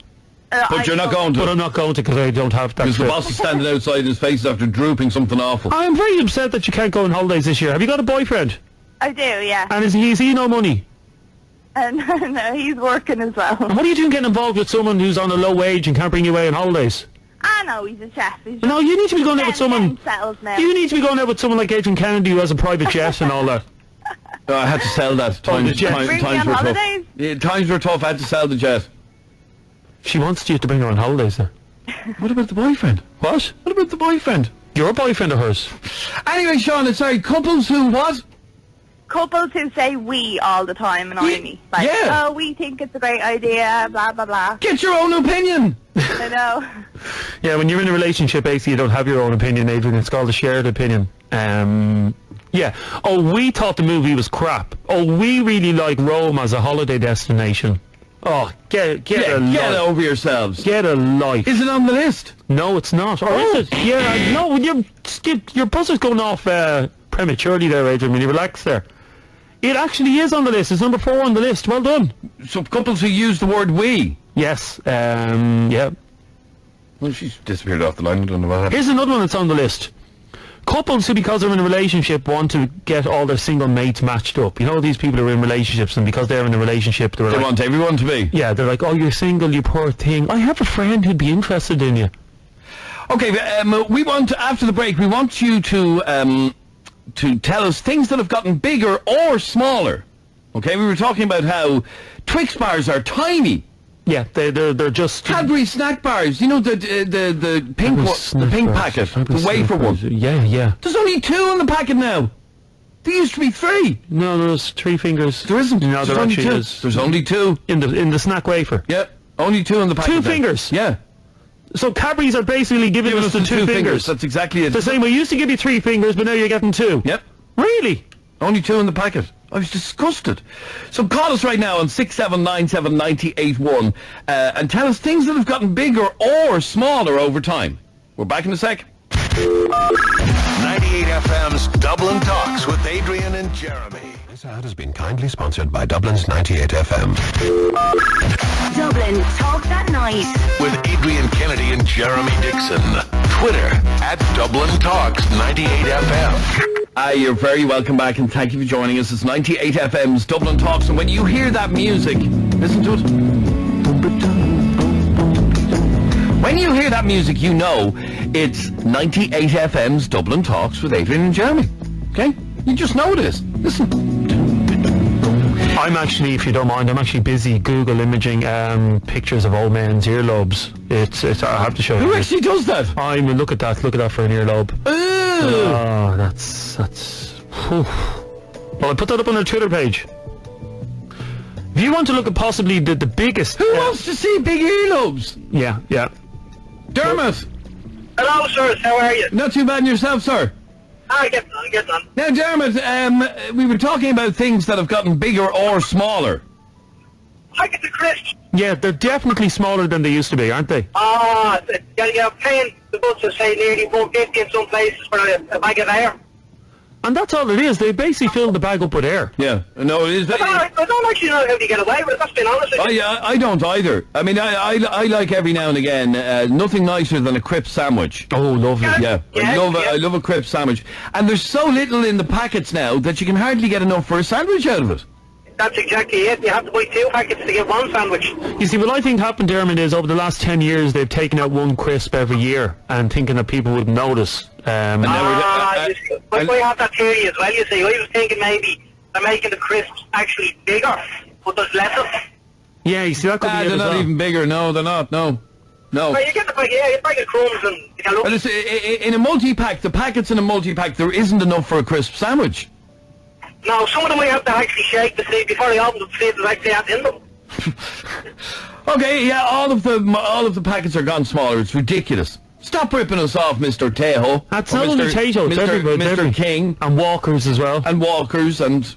But you're not going But to. I'm not going to because I don't have that Because the trip. boss is standing outside his face after drooping something awful. I'm very upset that you can't go on holidays this year. Have you got a boyfriend? I do, yeah. And is he no money? And no, he's working as well. And what are you doing getting involved with someone who's on a low wage and can't bring you away on holidays? I know, he's a chef. He's No, you need to be going out with someone... getting settled now. You need to be going out with someone like Adrian Kennedy who has a private jet and all that. I had to sell that. the jet. Bring me times on were tough. holidays? Yeah, times were tough. I had to sell the jet. She wants you to bring her on holidays then. What about the boyfriend? What? What about the boyfriend? You're a boyfriend of hers. Anyway, Shauna, sorry, couples who what? Couples who say we all the time annoy me. Like, yeah. oh, we think it's a great idea, blah, blah, blah. Get your own opinion. I know. Yeah, when you're in a relationship, basically, you don't have your own opinion, Adrian. It's called a shared opinion. Yeah. Oh, we thought the movie was crap. Oh, we really like Rome as a holiday destination. Oh, get over yourselves. Get a life. Is it on the list? No, it's not. Or is it? Yeah, no, your buzzer's going off prematurely there, Adrian, when you relax there. It actually is on the list. It's number 4 on the list. Well done. So couples who use the word we. Yes, yeah. Well, she's disappeared off the line. I don't know what happened. Here's another one that's on the list. Couples who, because they're in a relationship, want to get all their single mates matched up. You know, these people who are in relationships, and because they're in a relationship, They like, want everyone to be. yeah, they're like, oh, you're single, you poor thing. I have a friend who'd be interested in you. Okay, we want, after the break, we want you to tell us things that have gotten bigger or smaller. Okay, we were talking about how Twix bars are tiny. Yeah, they're just... Cadbury snack bars, you know, the pink one, the pink packet, the wafer one. Yeah. There's only 2 in the packet now. There used to be 3. No, there's 3 fingers. There isn't. No, there only actually 2. is. There's only 2. In the snack wafer. Yeah, only 2 in the packet. 2 now. fingers? Yeah. So Cadbury's are basically giving us the 2 fingers. That's exactly it. The same way, used to give you 3 fingers, but now you're getting 2. Yep. Really? Only 2 in the packet. I was disgusted. So call us right now on 6797981 and tell us things that have gotten bigger or smaller over time. We're back in a sec. 98 FM's Dublin Talks with Adrian and Jeremy. This ad has been kindly sponsored by Dublin's 98 FM. Dublin Talk That Night. With Adrian Kennedy and Jeremy Dixon. Twitter @DublinTalks98FM. You're very welcome back and thank you for joining us. It's 98 FM's Dublin Talks, and when you hear that music, listen to it. When you hear that music, you know it's 98 FM's Dublin Talks with Adrian and Jeremy. Okay? You just know this. Listen. I'm actually, if you don't mind, I'm actually busy Google imaging pictures of old men's earlobes. It's I have to show you. Who actually does that? Look at that for an earlobe. Oh, that's. Whew. Well, I put that up on our Twitter page. If you want to look at possibly the biggest... Who wants to see big earlobes? Yeah. Dermot! Hello, sirs. How are you? Not too bad in yourself, sir. Get on. Now, Dermot, we were talking about things that have gotten bigger or smaller. Packets of crisps. Yeah, they're definitely smaller than they used to be, aren't they? You're paying the bus to say nearly 150 in some places for a bag of air. And that's all it is. They basically fill the bag up with air. Yeah, no, it is. I don't actually know how they get away with it, that's been honest with you. I don't either. I mean, I like every now and again, nothing nicer than a crisp sandwich. Oh, lovely. Yeah. I love a crisp sandwich. And there's so little in the packets now that you can hardly get enough for a sandwich out of it. That's exactly it. You have to buy 2 packets to get one sandwich. You see, what I think happened, Dermot, is over the last 10 years they've taken out one crisp every year and thinking that people wouldn't notice. We have that theory as well, you see. I was thinking maybe they're making the crisps actually bigger, but there's less of them. Yeah, you see, that could be it they're as not well. even bigger. No, they're not. No. Well, you get the bag, you bag of crumbs and you can look. But in a multi-pack, the packets in a multi-pack, there isn't enough for a crisp sandwich. No, some of them we have to actually shake to see before they open them to see if there's actually anything in them. Okay, yeah, all of the packets are gone smaller. It's ridiculous. Stop ripping us off, Mr. Tejo. That's not only Tejo, it's Mr. King. And Walkers as well. And Walkers and...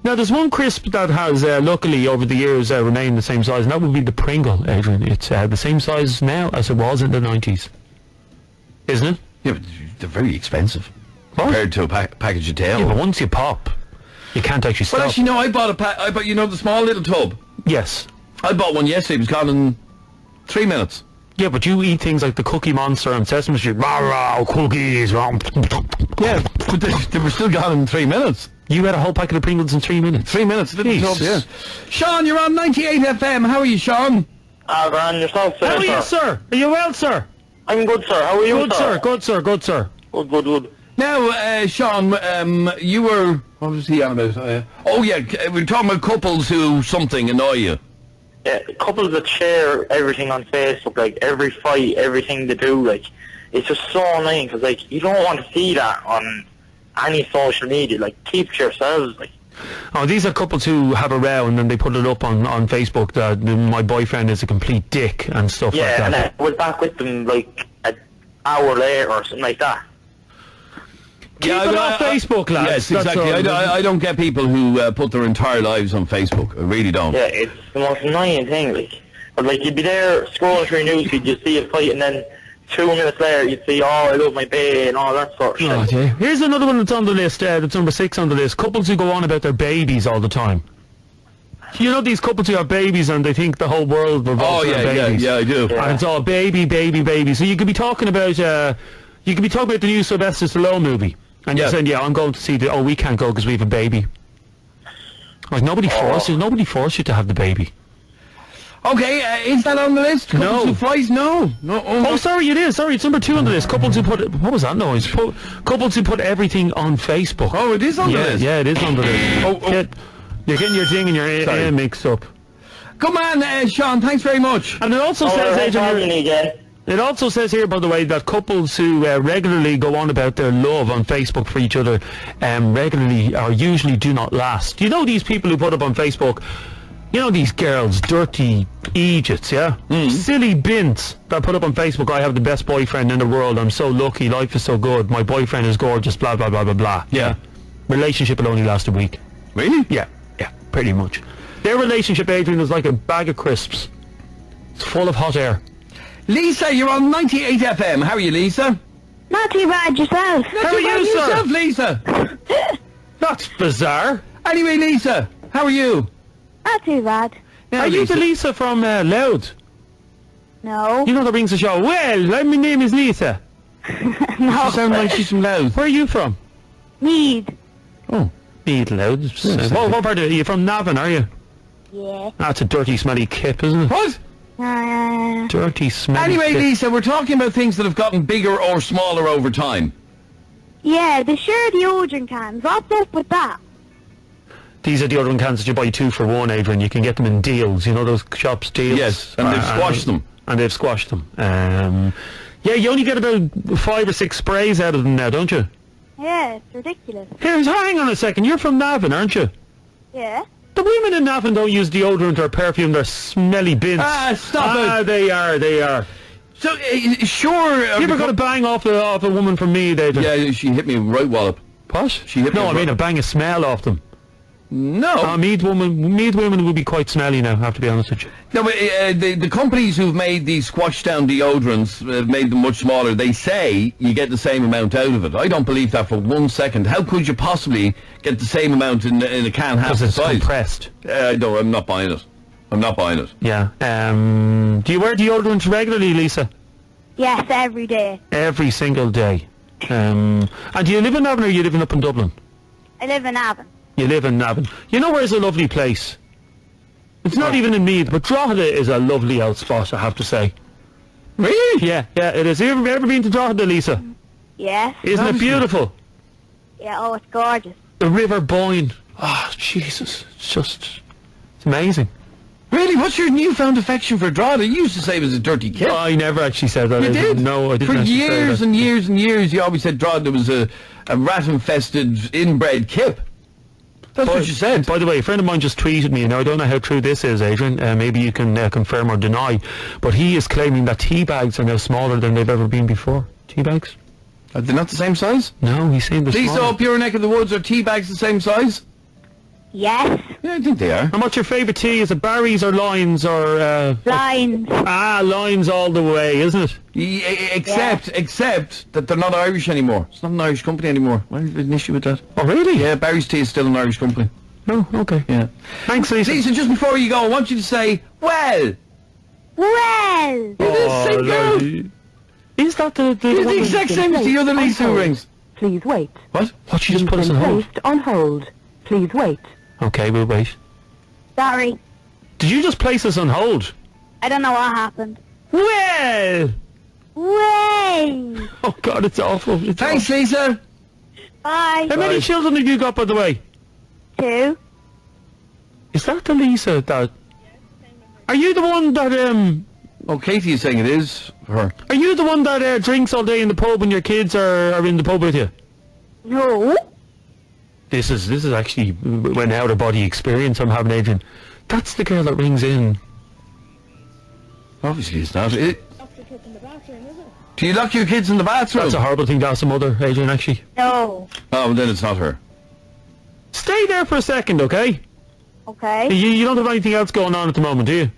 Now, there's one crisp that has, luckily, over the years, remained the same size, and that would be the Pringle, Adrian. It's the same size now as it was in the 90s. Isn't it? Yeah, but they're very expensive. Compared to a package of Tejo. Yeah, but once you pop, you can't actually stop. Well, actually, no, I bought the small little tub. Yes. I bought one yesterday. It was gone in 3 minutes. Yeah, but you eat things like the Cookie Monster and Sesame Street. Rah, cookies. Rah. Yeah, but they were still gone in 3 minutes. You had a whole packet of Pringles in 3 minutes. 3 minutes. Yeah. Sean, you're on 98 FM. How are you, Sean? Grand yourself, sir. How are you, sir? Are you well, sir? I'm good, sir. How are you, Good, sir. Good, sir. Good, sir. Good. Now, Sean, you were... What was he on about? We're talking about couples who something annoy you. Yeah, couples that share everything on Facebook, like every fight, everything they do, like, it's just so annoying because, like, you don't want to see that on any social media. Like, keep it to yourselves, like. Oh, these are couples who have a row and then they put it up on Facebook that my boyfriend is a complete dick and stuff like that. Yeah, and I was back with them, like, an hour later or something like that. Keep it off Facebook, lads. Yes, exactly. I don't get people who put their entire lives on Facebook. I really don't. Yeah, it's the most annoying thing, like. But, like, you'd be there scrolling through your newsfeed, you'd see a fight, and then 2 minutes later you'd see, I love my baby, and all that sort of shit. Okay. Here's another one that's on the list, that's number 6 on the list. Couples who go on about their babies all the time. You know these couples who have babies and they think the whole world revolves around babies? Yeah, I do. Yeah. And it's all baby. So you could be talking about the new Sylvester Stallone movie. And you're saying, I'm going to see we can't go because we have a baby. Like, nobody forced you to have the baby. Okay, is that on the list? Couples who fight? No. Oh, sorry, it is. Sorry, it's number 2 on the list. Couples who put... What was that noise? Couples who put everything on Facebook. Oh, it is on the list? Yeah, it is on the list. You're getting your ding and your A mixed up. Come on, Sean, thanks very much. And it also says... It also says here, by the way, that couples who regularly go on about their love on Facebook for each other regularly or usually do not last. You know these people who put up on Facebook, you know these girls, dirty Egypts, yeah? Silly bins that put up on Facebook, I have the best boyfriend in the world, I'm so lucky, life is so good, my boyfriend is gorgeous, blah, blah, blah, blah, blah. Yeah. Relationship will only last a week. Really? Yeah, pretty much. Their relationship, Adrian, is like a bag of crisps. It's full of hot air. Lisa, you're on 98 FM. How are you, Lisa? Not too bad yourself. How are you, sir? Lisa? That's bizarre. Anyway, Lisa, how are you? Not too bad. Are you the Lisa from Loud? No. You know that rings the show. Well, my name is Lisa. No. She sounds like she's from Loud. Where are you from? Mead. Oh, Mead, Loud. What part are you from? Navan, are you? Yeah. That's a dirty, smelly kip, isn't it? What? Dirty, smelly Anyway, kip. Lisa, we're talking about things that have gotten bigger or smaller over time. Yeah, they share deodorant cans. What's up with that? These are deodorant cans that you buy 2 for 1, Adrian. You can get them in deals. You know those shops deals? Yes, and they've squashed them. And they've squashed them. Yeah, you only get about 5 or 6 sprays out of them now, don't you? Yeah, it's ridiculous. Here, hang on a second. You're from Navan, aren't you? Yeah. The women in Navan don't use deodorant or perfume. They're smelly bins. Stop it. They are. So, sure... You ever got a bang off a woman from me, David? Yeah, she hit me right wallop. What? She hit me. No, I mean a bang of smell off them. No. Mead women would be quite smelly now, I have to be honest with you. No, but the companies who've made these squash-down deodorants, made them much smaller, they say you get the same amount out of it. I don't believe that for 1 second. How could you possibly get the same amount in a can half the size? Because it's compressed. No, I'm not buying it. Yeah. Do you wear deodorant regularly, Lisa? Yes, every day. Every single day. And do you live in Navan or are you living up in Dublin? I live in Avon. You live in Navan. You know where's a lovely place? It's not even in Meath, but Drogheda is a lovely old spot, I have to say. Really? Yeah, it is. Have you ever been to Drogheda, Lisa? Yes. Isn't it beautiful? Yeah, oh, it's gorgeous. The River Boyne. Oh, Jesus. It's amazing. Really? What's your newfound affection for Drogheda? You used to say it was a dirty kid. I never actually said that. You did? No, I didn't. For actually years say that. and years and years, you always said Drogheda was a rat-infested, inbred kip. That's what you said. By the way, a friend of mine just tweeted me, and I don't know how true this is, Adrian. Maybe you can confirm or deny. But he is claiming that tea bags are now smaller than they've ever been before. Tea bags? Are they not the same size? No, he's saying they're Lisa, smaller. up your neck of the woods, are tea bags the same size? Yes. Yeah, I think they are. And what's your favourite tea? Is it Barry's or Lyons or... Lines. Lyons all the way, isn't it? Except that they're not Irish anymore. It's not an Irish company anymore. I have an issue with that. Oh, really? Yeah, Barry's Tea is still an Irish company. Oh, okay. Yeah. Thanks, Lisa. Lisa, just before you go, I want you to say, well. Well. You're the same girl. Is that the... You're the exact same as the other Lisa who rings. Please wait. What? She just put us on hold? Placed on hold. Please wait. Okay, we'll wait. Sorry. Did you just place us on hold? I don't know what happened. Well! Oh, God, it's awful. Thanks, Lisa. Bye. How many children have you got, by the way? 2. Is that the Lisa that... Are you the one that, Oh, Katie is saying it is her. Are you the one that drinks all day in the pub when your kids are in the pub with you? No. This is actually an out-of-body experience I'm having, Adrian. That's the girl that rings in. Obviously it's not. Do you lock your kids in the bathroom? That's a horrible thing to ask a mother, Adrian, actually. No. Oh, well, then it's not her. Stay there for a second, okay? Okay. You don't have anything else going on at the moment, do you?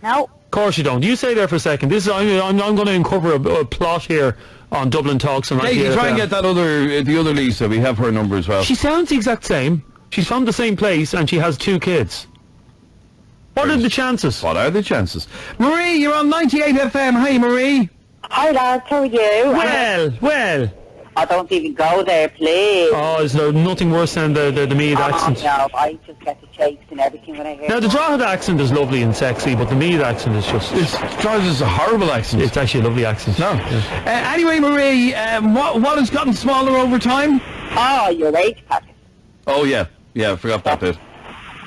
No. Of course you don't. You stay there for a second. I'm going to uncover a plot here on Dublin Talks. And Hey, try and get that the other Lisa. We have her number as well. She sounds the exact same. She's from the same place and she has 2 kids. What are the chances? What are the chances? Marie, you're on 98 FM. Hi, Marie. Hi lads, how are you? Well. I don't even go there, please. Oh, is there nothing worse than the Meath accent? No, I just get the chase and everything when I hear Now, the Drogheda accent is lovely and sexy, but the Meath accent is just... Drogheda is a horrible accent. It's actually a lovely accent. No. Anyway, Marie, what has gotten smaller over time? Oh, your wage packet. Oh, yeah. Yeah, I forgot that bit.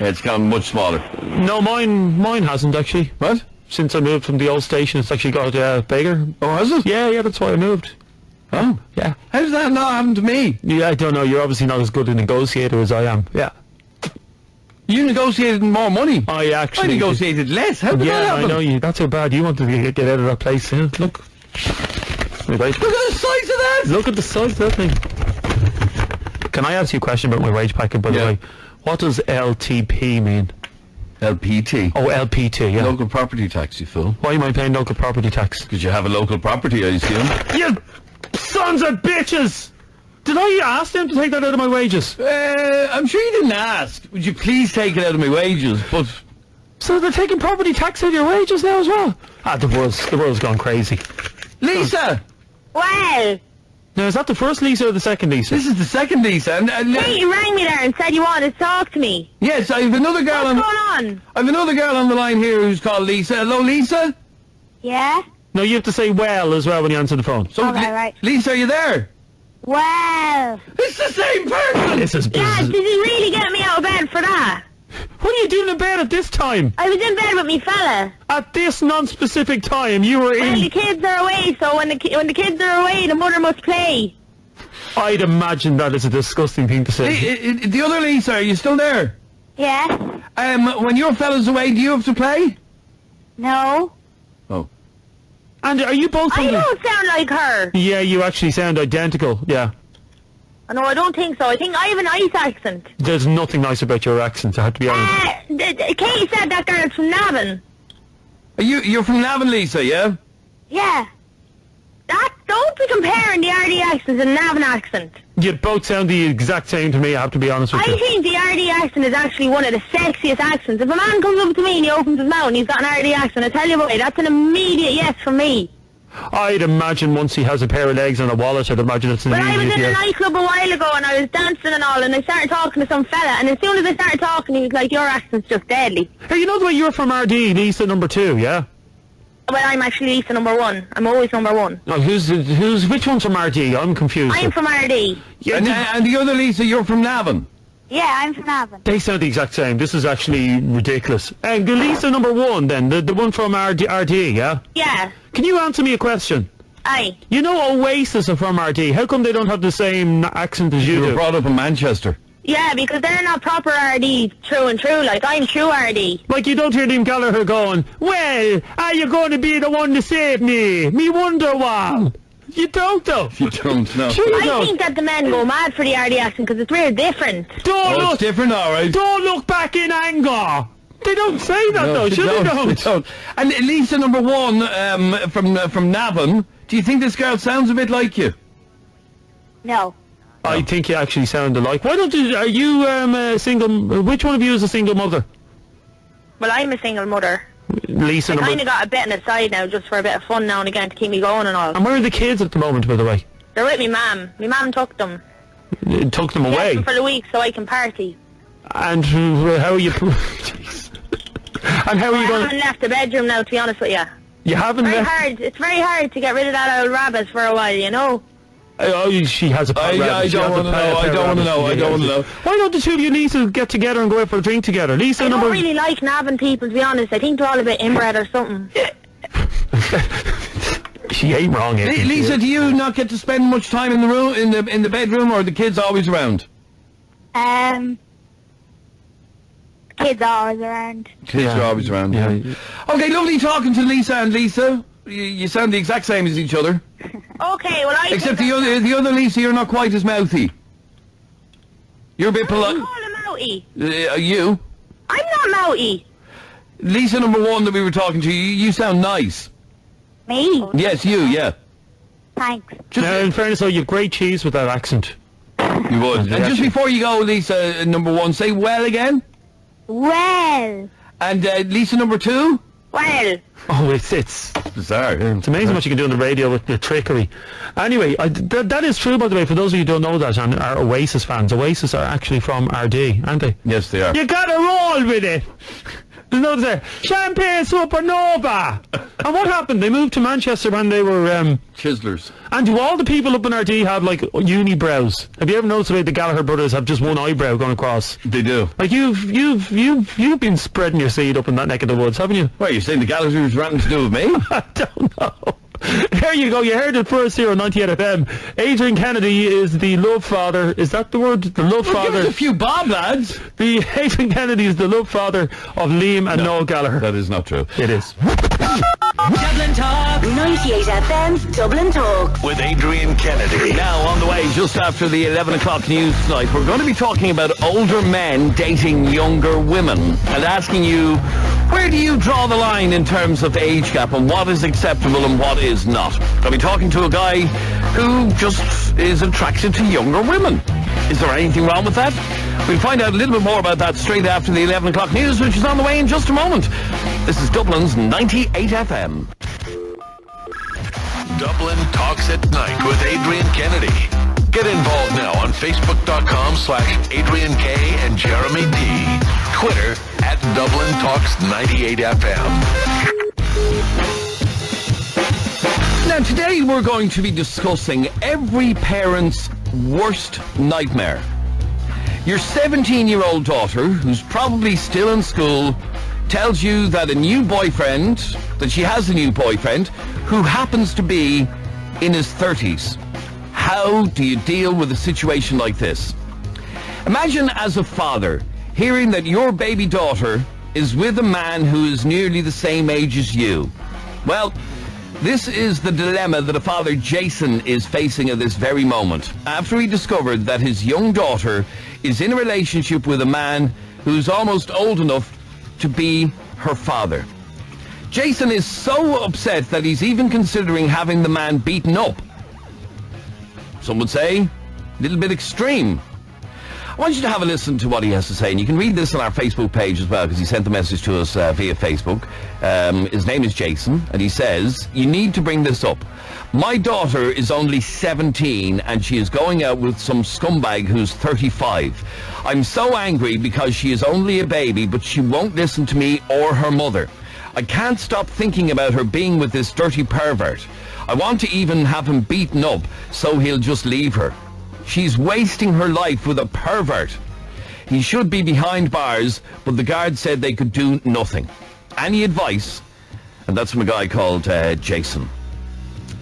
Yeah, it's gotten much smaller. No, mine hasn't, actually. What? Since I moved from the old station, it's actually got bigger. Oh, has it? Yeah, that's why I moved. Oh, yeah. How does that not happen to me? Yeah, I don't know. You're obviously not as good a negotiator as I am. Yeah. You negotiated more money. I actually... I negotiated less. How did that happen? I know you. That's how bad you wanted to get out of that place. Yeah. Look. Look at the size of that. Look at the size of that thing. Can I ask you a question about my wage packet, by the way? What does LTP mean? LPT. Oh, LPT, yeah. Local property tax, you fool. Why am I paying local property tax? Because you have a local property, I assume. You sons of bitches! Did I ask them to take that out of my wages? I'm sure you didn't ask. Would you please take it out of my wages? But so they're taking property tax out of your wages now as well? The world's gone crazy. Lisa! Well. Now, is that the first Lisa or the second Lisa? This is the second Lisa. Hey, you rang me there and said you wanted to talk to me. Yes, I have another girl What's going on? I have another girl on the line here who's called Lisa. Hello, Lisa? Yeah? No, you have to say well as well when you answer the phone. So, okay, right. Lisa, are you there? Well. It's the same person! This is Yeah, did you really get me out of bed for that? What are you doing in bed at this time? I was in bed with me fella. At this non-specific time, you were in... Well, the kids are away, so when the kids are away, the mother must play. I'd imagine that is a disgusting thing to say. The other Lisa, are you still there? Yeah. When your fella's away, do you have to play? No. Oh. And are you both... I don't sound like her. Yeah, you actually sound identical, yeah. No, I don't think so. I think I have a nice accent. There's nothing nice about your accent, I have to be honest. Katie said that girl's from Navan. You're from Navan, Lisa, yeah? Yeah. Don't be comparing the RD accent and the Navan accent. You both sound the exact same to me, I have to be honest with you. I think the RD accent is actually one of the sexiest accents. If a man comes up to me and he opens his mouth and he's got an RD accent, I tell you what, that's an immediate yes from me. I'd imagine once he has a pair of legs and a wallet, I'd imagine it's an But I was immediate in a yes. nightclub a while ago and I was dancing and all, and I started talking to some fella, and as soon as I started talking, he was like, your accent's just deadly. Hey, you know the way you're from RD, Lisa number 2, yeah? Well, I'm actually Lisa number 1. I'm always number 1. Oh, which one's from RD? I'm confused. I'm from RD. Yeah, and the other Lisa, you're from Navan. Yeah, I'm from Navan. They sound the exact same. This is actually ridiculous. The Lisa number 1 then, the one from RD, yeah? Yeah. Can you answer me a question? Aye. You know Oasis are from RD. How come they don't have the same accent as you You do? were brought up in Manchester. Yeah, because they're not proper RD true and true, like I'm true RD. Like you don't hear Liam Gallagher going, well, are you going to be the one to save me Wonderwall? You don't though. You don't, no. Sure you I don't. think that the men go mad for the RD accent because it's really different. It's different, alright. Don't look back in anger. They don't say that though, sure they don't. And Lisa number 1 from Navan, do you think this girl sounds a bit like you? No. I think you actually sound alike. Why don't you, are you a single, which one of you is a single mother? Well, I'm a single mother. Lisa I number... kind of got a bit on the side now just for a bit of fun now and again to keep me going and all. And where are the kids at the moment, by the way? They're with me mum. My mum took them. Took them Left away? them for the week so I can party. And how are you... Jeez. And how are you I going... haven't left the bedroom now, to be honest with you. You haven't left... It's very hard to get rid of that old rabbit for a while, you know? Oh, she has a pet rabbit. I don't want to know. I don't want to know. I don't want to know. Why don't the two of you Lisa get together and go out for a drink together? Lisa I number... don't really like Navan people, to be honest. I think they're all a bit inbred or something. She ain't wrong, ain't she? Lisa, do you not get to spend much time in the room, in the bedroom, or are the kids always around? Kids are always around. Kids are always around. Yeah. Okay, lovely talking to Lisa and Lisa. You sound the exact same as each other. Okay, well I... Except the other Lisa, you're not quite as mouthy. You're a bit polite. I'm not mouthy. You? I'm not mouthy. Lisa number 1 that we were talking to, you sound nice. Me? Yes, you, yeah. Thanks. Now, in fairness though, you've great cheese with that accent. You would. And just before you go, Lisa number 1, say well again. Well. And Lisa number 2? Well. Oh, it's bizarre. It's amazing what you can do on the radio with the trickery. Anyway, that is true, by the way, for those of you who don't know that and are Oasis fans. Oasis are actually from RD, aren't they? Yes, they are. You gotta roll with it. There's no there. Champagne Supernova. And what happened? They moved to Manchester when they were Chislers. And do all the people up in RD have like unibrows? Have you ever noticed the way the Gallagher brothers have just one eyebrow going across? They do. Like you've been spreading your seed up in that neck of the woods, haven't you? What, you're saying the Gallaghers ran to do with me? I don't know. There you go. You heard it first here on 98FM. Adrian Kennedy is the love father. Is that the word? The love father. Give us a few bob, lads. The Adrian Kennedy is the love father of Liam and Noel Gallagher. That is not true. It is. Dublin Talk. 98FM Dublin Talk. With Adrian Kennedy. Now, on the way, just after the 11 o'clock news tonight, we're going to be talking about older men dating younger women and asking you, where do you draw the line in terms of age gap and what is acceptable and what is not? I'll be talking to a guy who just is attracted to younger women. Is there anything wrong with that? We'll find out a little bit more about that straight after the 11 o'clock news, which is on the way in just a moment. This is Dublin's 98FM. Dublin Talks at Night with Adrian Kennedy. Get involved now on Facebook.com/Adrian K and Jeremy D. Twitter @Dublin Talks 98FM. Now, today we're going to be discussing every parent's worst nightmare. Your 17-year-old daughter, who's probably still in school, tells you that she has a new boyfriend, who happens to be in his 30s. How do you deal with a situation like this? Imagine as a father hearing that your baby daughter is with a man who is nearly the same age as you. Well, this is the dilemma that a father, Jason, is facing at this very moment, after he discovered that his young daughter is in a relationship with a man who's almost old enough to be her father. Jason is so upset that he's even considering having the man beaten up. Some would say a little bit extreme. I want you to have a listen to what he has to say, and you can read this on our Facebook page as well, because he sent the message to us via Facebook. His name is Jason, and he says, you need to bring this up. My daughter is only 17, and she is going out with some scumbag who's 35. I'm so angry because she is only a baby, but she won't listen to me or her mother. I can't stop thinking about her being with this dirty pervert. I want to even have him beaten up so he'll just leave her. She's wasting her life with a pervert. He should be behind bars, but the guards said they could do nothing. Any advice? And that's from a guy called Jason.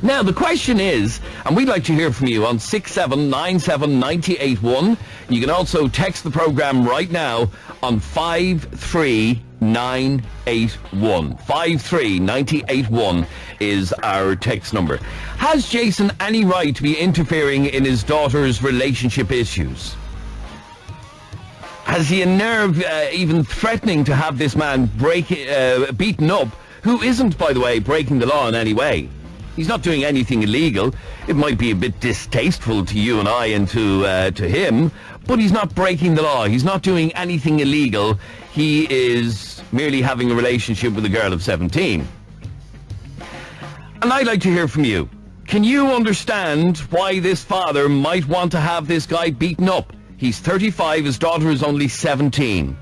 Now, the question is, and we'd like to hear from you on 6797981. You can also text the programme right now on 53981. 53981 is our text number. Has Jason any right to be interfering in his daughter's relationship issues? Has he a nerve even threatening to have this man beaten up, who isn't, by the way, breaking the law in any way? He's not doing anything illegal. It might be a bit distasteful to you and I and to him, but he's not breaking the law. He's not doing anything illegal. He is merely having a relationship with a girl of 17. And I'd like to hear from you. Can you understand why this father might want to have this guy beaten up? He's 35, his daughter is only 17.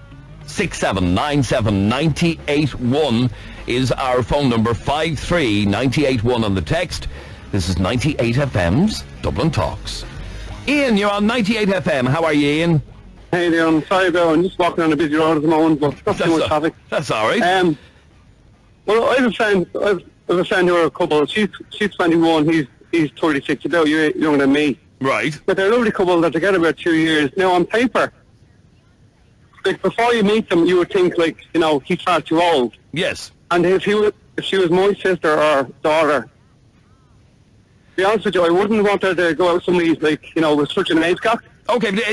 6797981 is our phone number, 53981 on the text. This is 98FM's Dublin Talks. Ian, you're on 98FM. How are you, Ian? Hey there, I'm sorry about I'm just walking on a busy road at the moment, but not too much traffic. That's all right. Well, I have a friend who are a couple. She's 21, he's 36, about a year younger than me. Right. But they're a lovely couple, they're together about 2 years. Now, on paper, like, before you meet them, you would think, like, you know, he's far too old. Yes. And if she was my sister or daughter, to be honest with you, I wouldn't want her to go out with somebody, like, you know, with such an age gap. Okay, but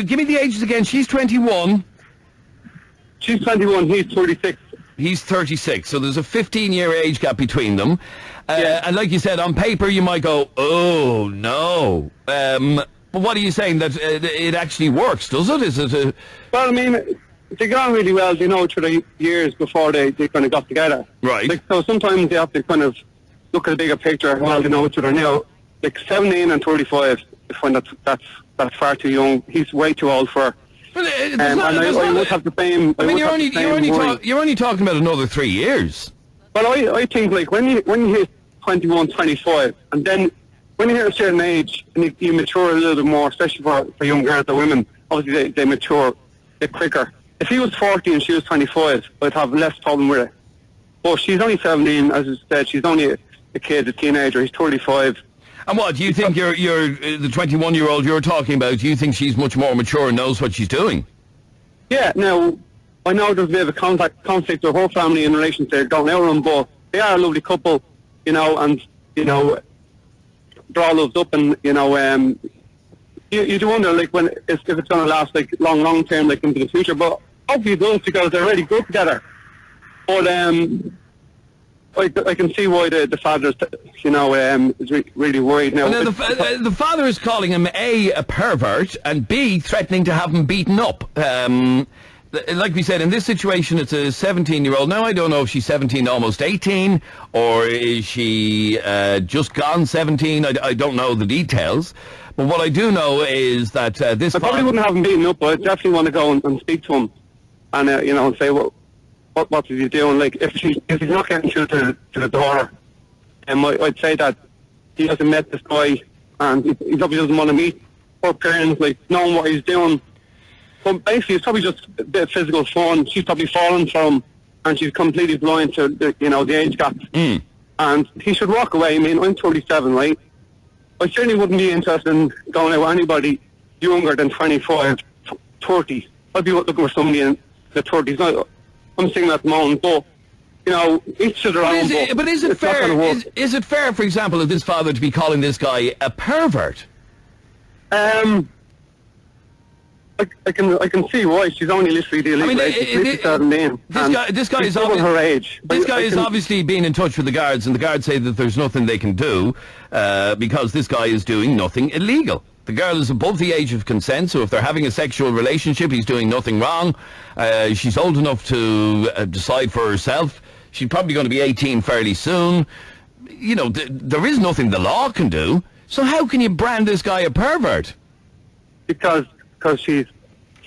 give me the ages again. She's 21. She's 21, he's 36. He's 36, so there's a 15-year age gap between them. Yeah. And like you said, on paper you might go, oh, no. But what are you saying, that it actually works, does it? Is it a... Well, I mean, they got on really well, you know, through the years before they kind of got together. Right. Like, so sometimes they have to kind of look at a bigger picture while they know each other now. Like, 17 and 35, I find that's far too young. He's way too old for her. But I would have the same... I mean, you're only talking about another 3 years. Well, I think, like, when you hit 21, 25, and then when you hit a certain age, and you mature a little bit more, especially for young girls or women, obviously they mature a bit quicker. If he was 40 and she was 25, I'd have less problem with it. But she's only 17, as I said, she's only a kid, a teenager, he's 35. And what, do you think you're the 21-year-old you're talking about, do you think she's much more mature and knows what she's doing? Yeah, now, I know there's a bit of a conflict with her family in relation to going out with him, but they are a lovely couple, you know, and, you know, they're all loved up, and, you know, you do wonder, like, if it's going to last, like, long term, like, into the future, but hopefully it does, because they're really good together. But, I can see why the father's, you know, is really worried now. Well, now the father is calling him a pervert, and B, threatening to have him beaten up. Like we said, in this situation, it's a 17-year-old. Now, I don't know if she's 17, almost 18, or is she just gone 17. I don't know the details. But what I do know is that this... I probably wouldn't have him beaten up, but I definitely want to go and speak to him and, you know, and say, well, what is he doing? Like, if he's not getting through to the daughter, I'd say that he hasn't met this guy, and he probably doesn't want to meet her parents, like, knowing what he's doing. But basically, it's probably just a bit of physical fun. She's probably fallen from him, and she's completely blind to the age gap. And he should walk away. I mean, I'm 37, right? I certainly wouldn't be interested in going out with anybody younger than 25, 30. I'd be looking for somebody in the 30s. Now, I'm single at the moment, but, you know, each to their own. But is it fair? Is it fair, for example, of this father to be calling this guy a pervert? I can see why. She's only literally the elite age. She's 17. This guy is her age. This guy is obviously being in touch with the guards, and the guards say that there's nothing they can do because this guy is doing nothing illegal. The girl is above the age of consent, so if they're having a sexual relationship, he's doing nothing wrong. She's old enough to decide for herself. She's probably going to be 18 fairly soon. You know, there is nothing the law can do. So how can you brand this guy a pervert? Because she's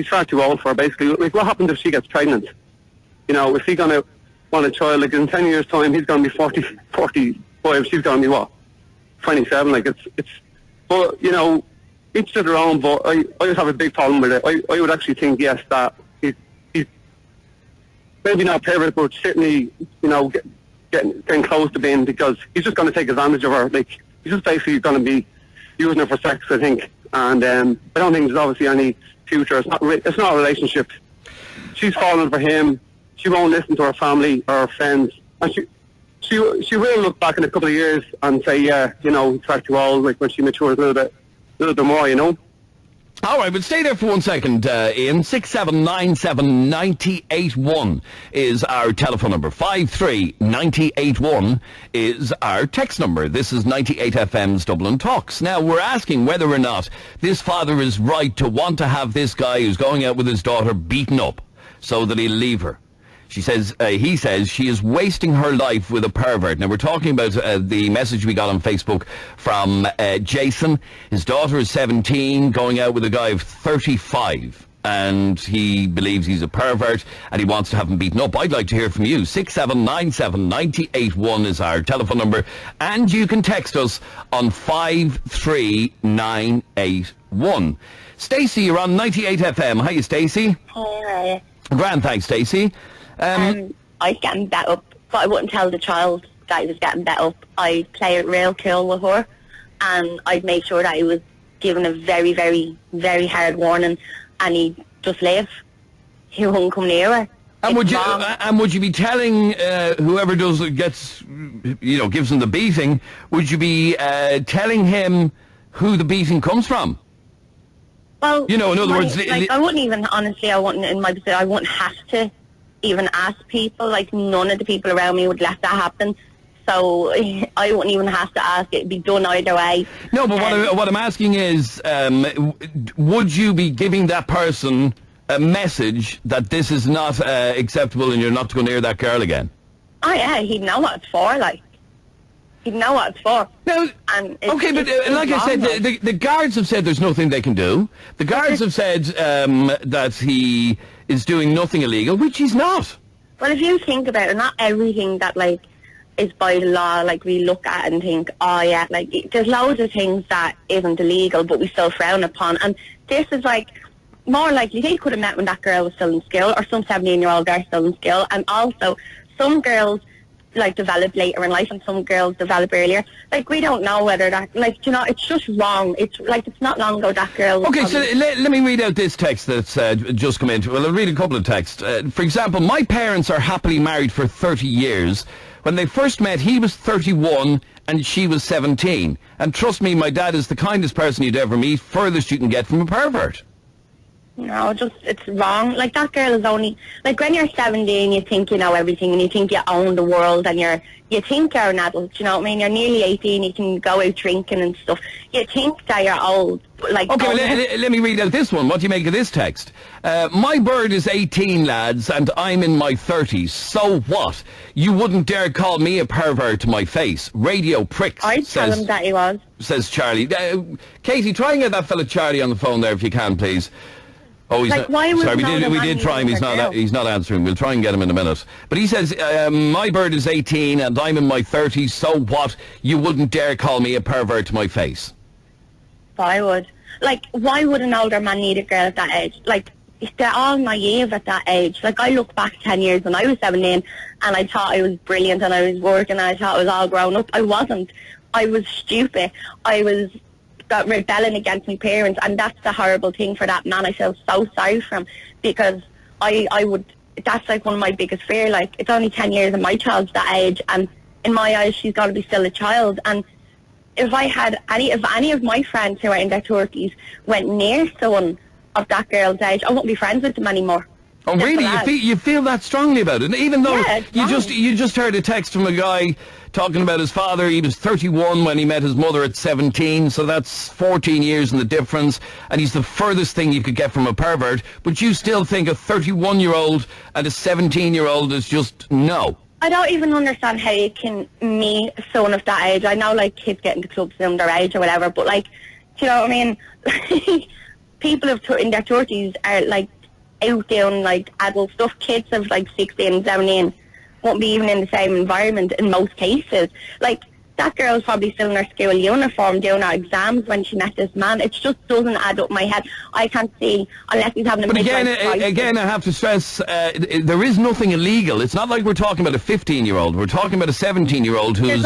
far too old for her, basically. Like, what happens if she gets pregnant? You know, if he's going to want a child, like, in 10 years' time, he's going to be 45, she's going to be, what, 27? Like, it's, but, you know, each to their own, but I just have a big problem with it. I would actually think, yes, that he's maybe not pervert, but certainly, you know, getting close to being, because he's just going to take advantage of her. Like, he's just basically going to be using her for sex, I think. And I don't think there's obviously any future. It's not a relationship. She's falling for him. She won't listen to her family or her friends. And she will look back in a couple of years and say, yeah, you know, he's far too old, like when she matures a little bit more, you know. All right, but stay there for 1 second, Ian. 6797981 is our telephone number. 53981 is our text number. This is 98FM's Dublin Talks. Now, we're asking whether or not this father is right to want to have this guy who's going out with his daughter beaten up so that he'll leave her. He says she is wasting her life with a pervert. Now, we're talking about the message we got on Facebook from Jason. His daughter is 17, going out with a guy of 35, and he believes he's a pervert, and he wants to have him beaten up. I'd like to hear from you. 6797981 is our telephone number, and you can text us on 53981. Stacey, you're on 98FM. Hiya, Stacey. Hi. Grand, thanks, Stacey. I was getting bet up, but I wouldn't tell the child that he was getting bet up. I'd play it real cool with her, and I'd make sure that he was given a very, very, very hard warning, and he'd just leave. He wouldn't come near her. And would you be telling whoever gives him the beating? Would you be telling him who the beating comes from? Well, you know, in other words, I wouldn't even, honestly, I wouldn't have to even ask people. Like, none of the people around me would let that happen, so I wouldn't even have to ask. It'd be done either way. No, but what I'm asking is, would you be giving that person a message that this is not acceptable and you're not to go near that girl again? Oh yeah, he'd know what it's for. Like, he'd know what it's for. Now, and okay, but like I said, the guards have said there's nothing they can do. The guards have said that he is doing nothing illegal, which he's not. Well, if you think about it, not everything that, like, is by the law, like, we look at and think, oh yeah, like, there's loads of things that isn't illegal, but we still frown upon. And this is, like, more likely they could have met when that girl was still in school, or some 17-year-old girl still in school. And also, some girls, like, develop later in life, and some girls develop earlier. Like, we don't know whether that, like, you know, it's just wrong. It's like, it's not long ago that girl was Okay, so let me read out this text that's just come in. Well, I'll read a couple of texts. For example, my parents are happily married for 30 years. When they first met, he was 31 and she was 17. And trust me, my dad is the kindest person you'd ever meet, furthest you can get from a pervert. No, it's wrong. Like, that girl is only, like, when you're 17, you think you know everything, and you think you own the world, and you think you're an adult, you know what I mean? You're nearly 18, you can go out drinking and stuff. You think that you're old. Like, okay, well, let me read out this one. What do you make of this text? My bird is 18, lads, and I'm in my 30s. So what? You wouldn't dare call me a pervert to my face. Radio pricks. I'd tell him that he was. Says Charlie. Katie, try and get that fella Charlie on the phone there if you can, please. Oh, he's like, not, sorry, we did try him. He's not answering. We'll try and get him in a minute. But he says, my bird is 18 and I'm in my 30s. So what? You wouldn't dare call me a pervert to my face. I would. Like, why would an older man need a girl at that age? Like, they're all naive at that age. Like, I look back 10 years when I was 17 and I thought I was brilliant and I was working and I thought I was all grown up. I wasn't. I was stupid. I was rebelling against my parents, and that's the horrible thing for that man. I feel so sorry for him, because I would, that's like one of my biggest fear. Like, it's only 10 years and my child's that age, and in my eyes she's got to be still a child. And if any of my friends who are in their 30s went near someone of that girl's age, I won't be friends with them anymore. Oh, really? You feel that strongly about it? Even though you just heard a text from a guy talking about his father. He was 31 when he met his mother at 17, so that's 14 years in the difference, and he's the furthest thing you could get from a pervert. But you still think a 31-year-old and a 17-year-old is just no? I don't even understand how you can meet someone of that age. I know, like, kids get into clubs in their age or whatever, but, like, do you know what I mean? People in their 30s are, like, out doing, like, adult stuff. Kids of, like, 16, 17 won't be even in the same environment in most cases. Like, that girl's probably still in her school uniform doing her exams when she met this man. It just doesn't add up in my head. I can't see, unless he's having a But again, I have to stress, there is nothing illegal. It's not like we're talking about a 15-year-old. We're talking about a 17-year-old who's...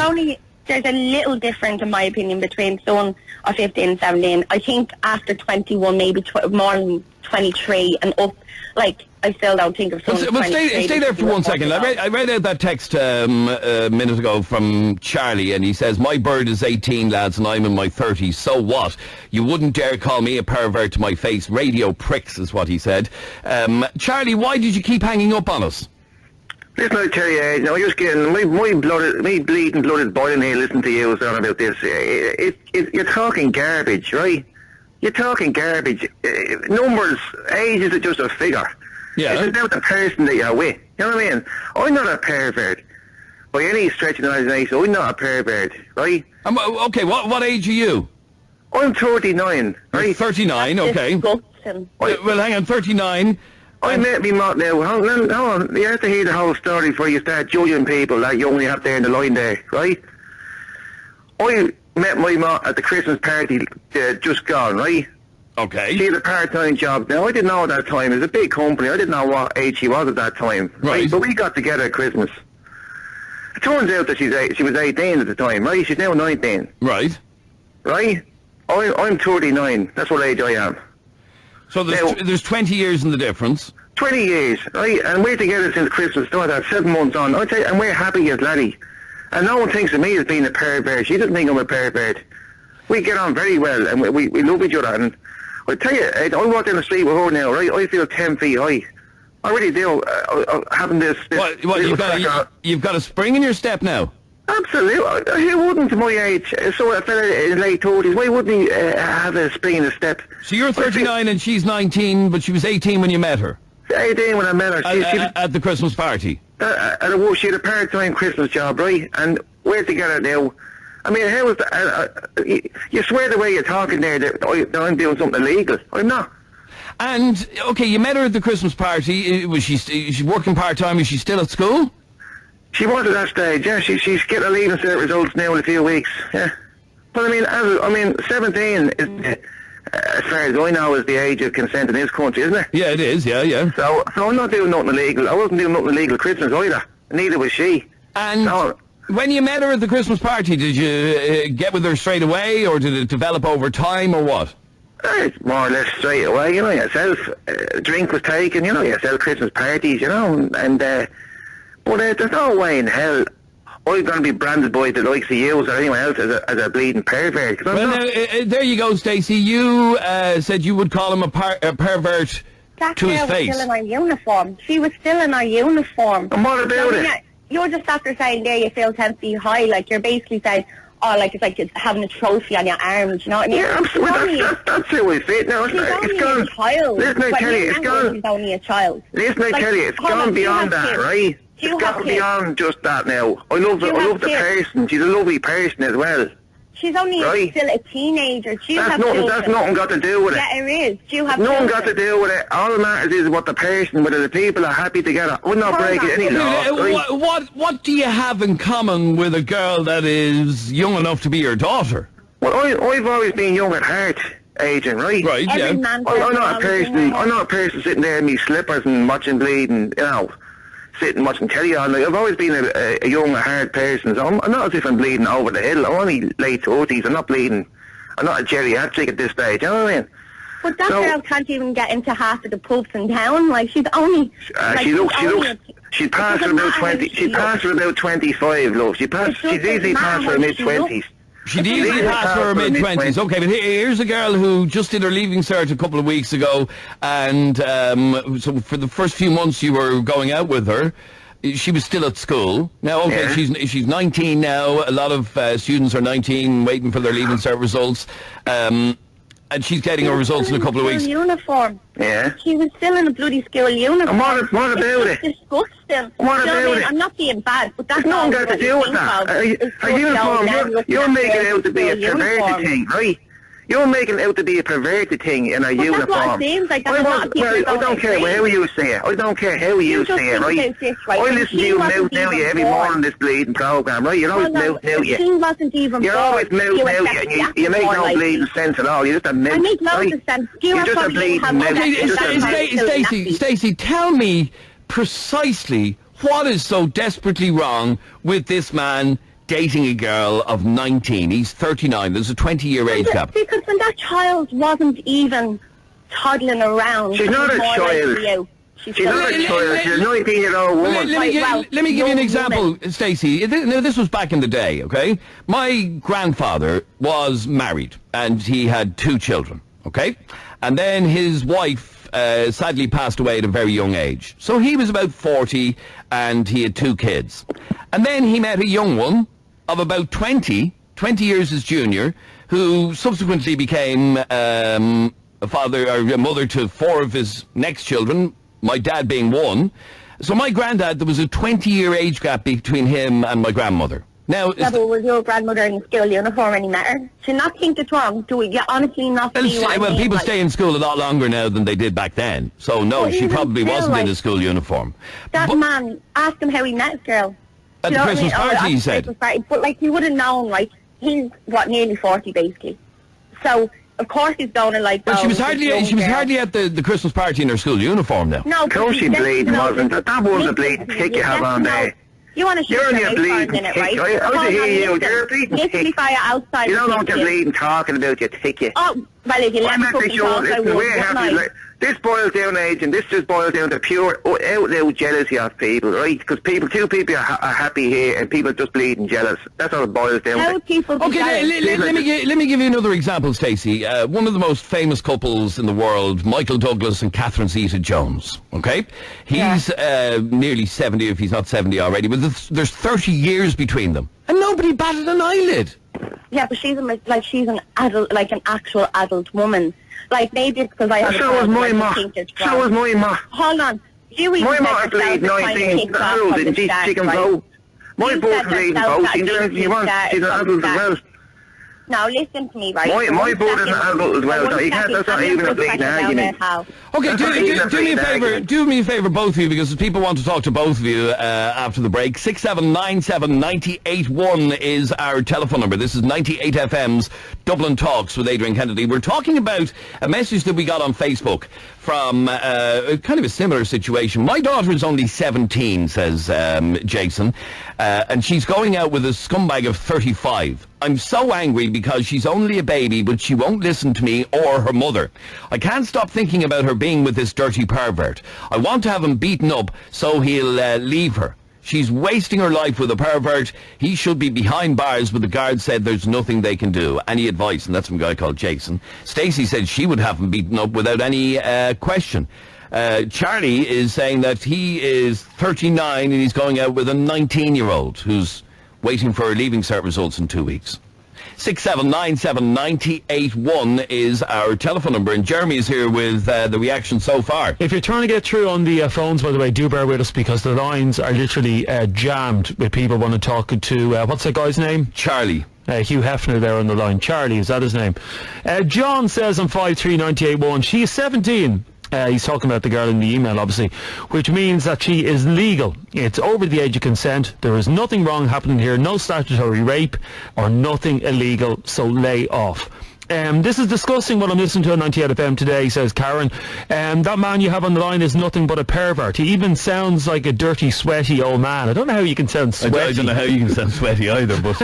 There's a little difference, in my opinion, between someone of 15 and 17. I think after 21, maybe more than 23 and up, like, I still don't think of someone. But stay there for 1 second. I read out that text a minute ago from Charlie, and he says, "My bird is 18, lads, and I'm in my 30s. So what? You wouldn't dare call me a pervert to my face. Radio pricks," is what he said. Charlie, why did you keep hanging up on us? Listen, I tell you, I'm just getting my bleeding blood is boiling here. Listen to you talking about this. You're talking garbage, right? You're talking garbage. Numbers, age is just a figure. Yeah. It's about the person that you're with. You know what I mean? I'm not a pervert by any stretch of the imagination. I'm not a pervert, right? Okay, what age are you? I'm 39, right? You're 39, okay. Well, hang on, 39. I met me mot now. Hold on. You have to hear the whole story before you start judging people that you only have there in the line there, right? I met my mot at the Christmas party just gone, right? Okay. She had a part-time job. Now, I didn't know at that time. It was a big company. I didn't know what age she was at that time. Right. But we got together at Christmas. It turns out that she was 18 at the time, right? She's now 19. Right. Right? I'm 39. That's what age I am. So there's 20 years in the difference. 20 years, right? And we're together since Christmas. So that's 7 months on. I tell you, and we're happy as laddie. And no one thinks of me as being a pervert. She doesn't think I'm a pervert. We get on very well, and we love each other. And I tell you, I walk down the street with her now, right? I feel 10 feet high. I really do. Having this you've got a spring in your step now? Absolutely. Who wouldn't, at my age? So a fella in late 30s, why wouldn't he have a spring in his step? So you're 39 and she's 19, but she was 18 when you met her? 18 when I met her. At the Christmas party? She had a part-time Christmas job, right? And we're together now. I mean, how is that? You swear the way you're talking there that I'm doing something illegal. I'm not. And, okay, you met her at the Christmas party. Was she's working part-time? Is she still at school? She was at that stage, yeah. She's getting her leaving cert results now in a few weeks, yeah. But I mean, 17 is, as far as I know, is the age of consent in this country, isn't it? Yeah, it is, yeah. So I'm not doing nothing illegal. I wasn't doing nothing illegal at Christmas either. Neither was she. And when you met her at the Christmas party, did you get with her straight away, or did it develop over time, or what? It's more or less straight away, you know yourself. A drink was taken, you know yourself, Christmas parties, you know, and... But there's no way in hell I'm going to be branded by the likes of you or anyone else as a bleeding pervert. Well, there you go, Stacey. You said you would call him a pervert to his face. That girl was still in her uniform. She was still in her uniform. And what about it? You're just after saying there you feel 10 feet high. Like, you're basically saying, it's like it's having a trophy on your arm. You know what I mean? Yeah, absolutely. That's how I fit. Now, she's only a child. Listen, I tell you, it's gone. She's only a child. Listen, I tell you, it's gone beyond that, right? It's got beyond just that now. I love the person. She's a lovely person as well. She's only still a teenager. That's nothing got to do with it. Yeah, it is. Do you have nothing got to do with it. All that matters is what the person, whether the people are happy together. We're not breaking any law. What do you have in common with a girl that is young enough to be your daughter? Well, I've always been young at heart, Adrian, right? Right, yeah. I'm not a person sitting there in me slippers and watching bleeding, you know. sitting watching telly all night. I've always been a young, hard person, so I'm not as if I'm bleeding over the hill. I'm only late 30s. I'm not bleeding. I'm not a geriatric at this stage, you know what I mean? But that girl can't even get into half of the pubs in town. Like, she's only... She passed her about 20. She passed her about 25, love. She's easily past her mid-20s. She'd easily pass her mid-20s. Okay, but here's a girl who just did her leaving cert a couple of weeks ago, and so for the first few months you were going out with her. She was still at school. Now, okay, she's 19 now. A lot of students are 19, waiting for their leaving cert results. And she's getting her results in a couple of weeks. Uniform. Yeah. She was still in a bloody school uniform. And what about it? It's disgusting. What about it? I'm not being bad, but that's nothing got to do with that. A uniform, you're making it out to be a perverted thing, right? You're making it out to be a perverted thing in a uniform. That's what it seems like. I don't care how you say it. I don't care how you say it, right? I listen to you mouth now you every morning this bleeding programme, right? You're always mouth now you. She wasn't even You're always mouth now you, and you make no bleeding sense at all. You're just a mouth. I make loads of sense. You're just a bleeding mouth. Stacey, tell me precisely what is so desperately wrong with this man dating a girl of 19. He's 39. There's a 20-year age gap. Because when that child wasn't even toddling around... She's not a child. She's not a child. She's a 19-year-old woman. Let me give you an example, Stacey. Now, this was back in the day, okay? My grandfather was married, and he had 2 children, okay? And then his wife sadly passed away at a very young age. So he was about 40, and he had 2 kids. And then he met a young one of about 20 years his junior, who subsequently became a father or a mother to 4 of his next children, my dad being 1. So my granddad, there was a 20-year age gap between him and my grandmother. Now, but was your grandmother in school uniform any matter? Do you not think it's wrong? Do you honestly not see what well, people stay in school a lot longer now than they did back then. So no, she probably wasn't in a school uniform. That man, ask him how he met his girl. At the Christmas party, he said. But, like, he would have known, like, he's, nearly 40, basically. So, of course he's going to, like... Well, she was hardly at the Christmas party in her school uniform, now. No, of course she bleeding, wasn't it? That was a bleeding tick you have on there. You want to shoot your bleeding in it, right? I hear you. You're a bleeding tick. Literally fire outside. You don't know what you're bleeding talking about, you ticket. Oh, well, if you let me fucking talk, I would. This boils down, Adrian, this just boils down to pure out-loud jealousy of people, right? Because two people are happy here and people are just bleeding jealous. That's all it boils down to. Let me give you another example, Stacey. One of the most famous couples in the world, Michael Douglas and Catherine Zeta-Jones, okay? He's nearly 70, if he's not 70 already, but there's 30 years between them. And nobody batted an eyelid. Yeah, but she's an adult, like an actual adult woman. Like, maybe it's because I have so was my ma. So was my ma. Hold on. My ma played 19 adult in she can vote. My board played vote. She's an adult as well. Now, listen to me, right? My board is an adult as well, so you can't, that's not even a bleeding argument. Okay, do me a favour, both of you, because people want to talk to both of you after the break. 6797981 is our telephone number. This is 98FM's Dublin Talks with Adrian Kennedy. We're talking about a message that we got on Facebook from kind of a similar situation. My daughter is only 17, says Jason, and she's going out with a scumbag of 35. I'm so angry because she's only a baby, but she won't listen to me or her mother. I can't stop thinking about her being with this dirty pervert. I want to have him beaten up so he'll leave her. She's wasting her life with a pervert. He should be behind bars, but the guard said there's nothing they can do. Any advice? And that's from a guy called Jason. Stacey said she would have him beaten up without any question. Charlie is saying that he is 39 and he's going out with a 19-year-old who's waiting for her leaving cert results in 2 weeks. 6797981 is our telephone number, and Jeremy is here with the reaction so far. If you're trying to get through on the phones, by the way, do bear with us because the lines are literally jammed with people want to talk to, what's that guy's name? Charlie. Hugh Hefner there on the line. Charlie, is that his name? John says on 53981, she is 17. He's talking about the girl in the email, obviously, which means that she is legal. It's over the age of consent. There is nothing wrong happening here, no statutory rape or nothing illegal, so lay off. This is disgusting what I'm listening to on 98 FM today, says Karen. That man you have on the line is nothing but a pervert. He even sounds like a dirty, sweaty old man. I don't know how you can sound sweaty. I don't know how you can sound sweaty either, but...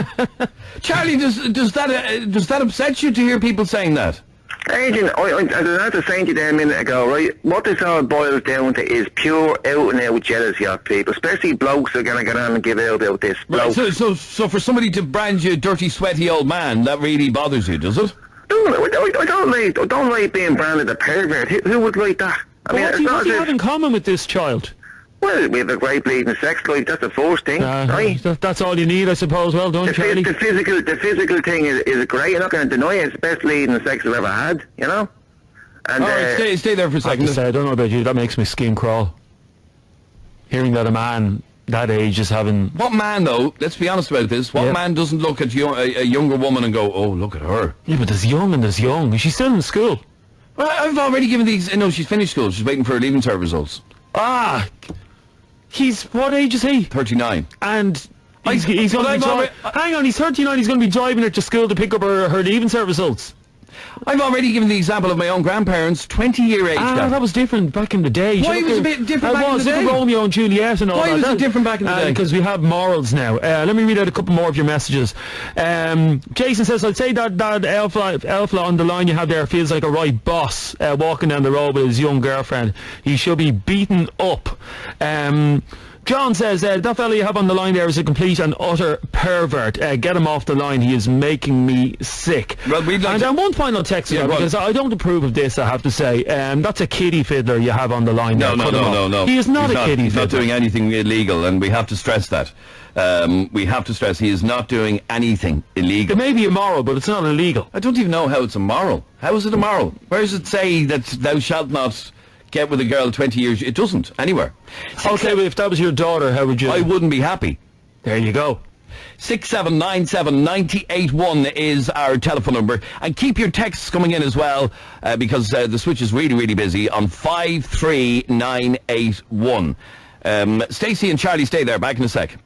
Charlie, does that upset you to hear people saying that? Adrian, I had to say to you there a minute ago, right? What this all boils down to is pure out-and-out jealousy of people, especially blokes who are going to get on and give out about this. Right, so for somebody to brand you a dirty, sweaty old man, that really bothers you, does it? I don't like being branded a pervert. Who would like that? What do you have in common with this child? Well, we have a great bleeding sex life. That's the first thing, right? That's all you need, I suppose. Well done, Charlie. The physical thing is great. I'm not going to deny it. It's the best bleeding sex I've ever had, you know? And, all right, stay there for a second. I don't know about you. That makes my skin crawl. Hearing that a man that age is having... What man, though, let's be honest about this, what man doesn't look at a younger woman and go, oh, look at her? Yeah, but there's young and there's young. Is she still in school? Well, I've already given these... No, she's finished school. She's waiting for her leaving cert results. What age is he? 39. And he's going to be hang on, he's 39, he's going to be driving her to school to pick up her leaving cert results. I've already given the example of my own grandparents, 20-year age gap. That was different back in the day. Why was it a bit different back in the day? Romeo and Juliet and all that. Why was it different back in the day? Because we have morals now. Let me read out a couple more of your messages. Jason says, I'd say that Elfla on the line you have there feels like a right boss walking down the road with his young girlfriend. He should be beaten up. John says, that fella you have on the line there is a complete and utter pervert. Get him off the line. He is making me sick. Well, and one final text, because I don't approve of this, I have to say. That's a kiddie fiddler you have on the line there. No. He is not a kiddie fiddler. He's not doing anything illegal, and we have to stress that. We have to stress he is not doing anything illegal. It may be immoral, but it's not illegal. I don't even know how it's immoral. How is it immoral? Where does it say that thou shalt not get with a girl 20 years? It doesn't anywhere. Okay, well, if that was your daughter, how would you? I wouldn't be happy. There you go. 6797981 is our telephone number, and keep your texts coming in as well, because the switch is really, really busy on 53981. Stacey and Charlie, stay there. Back in a sec.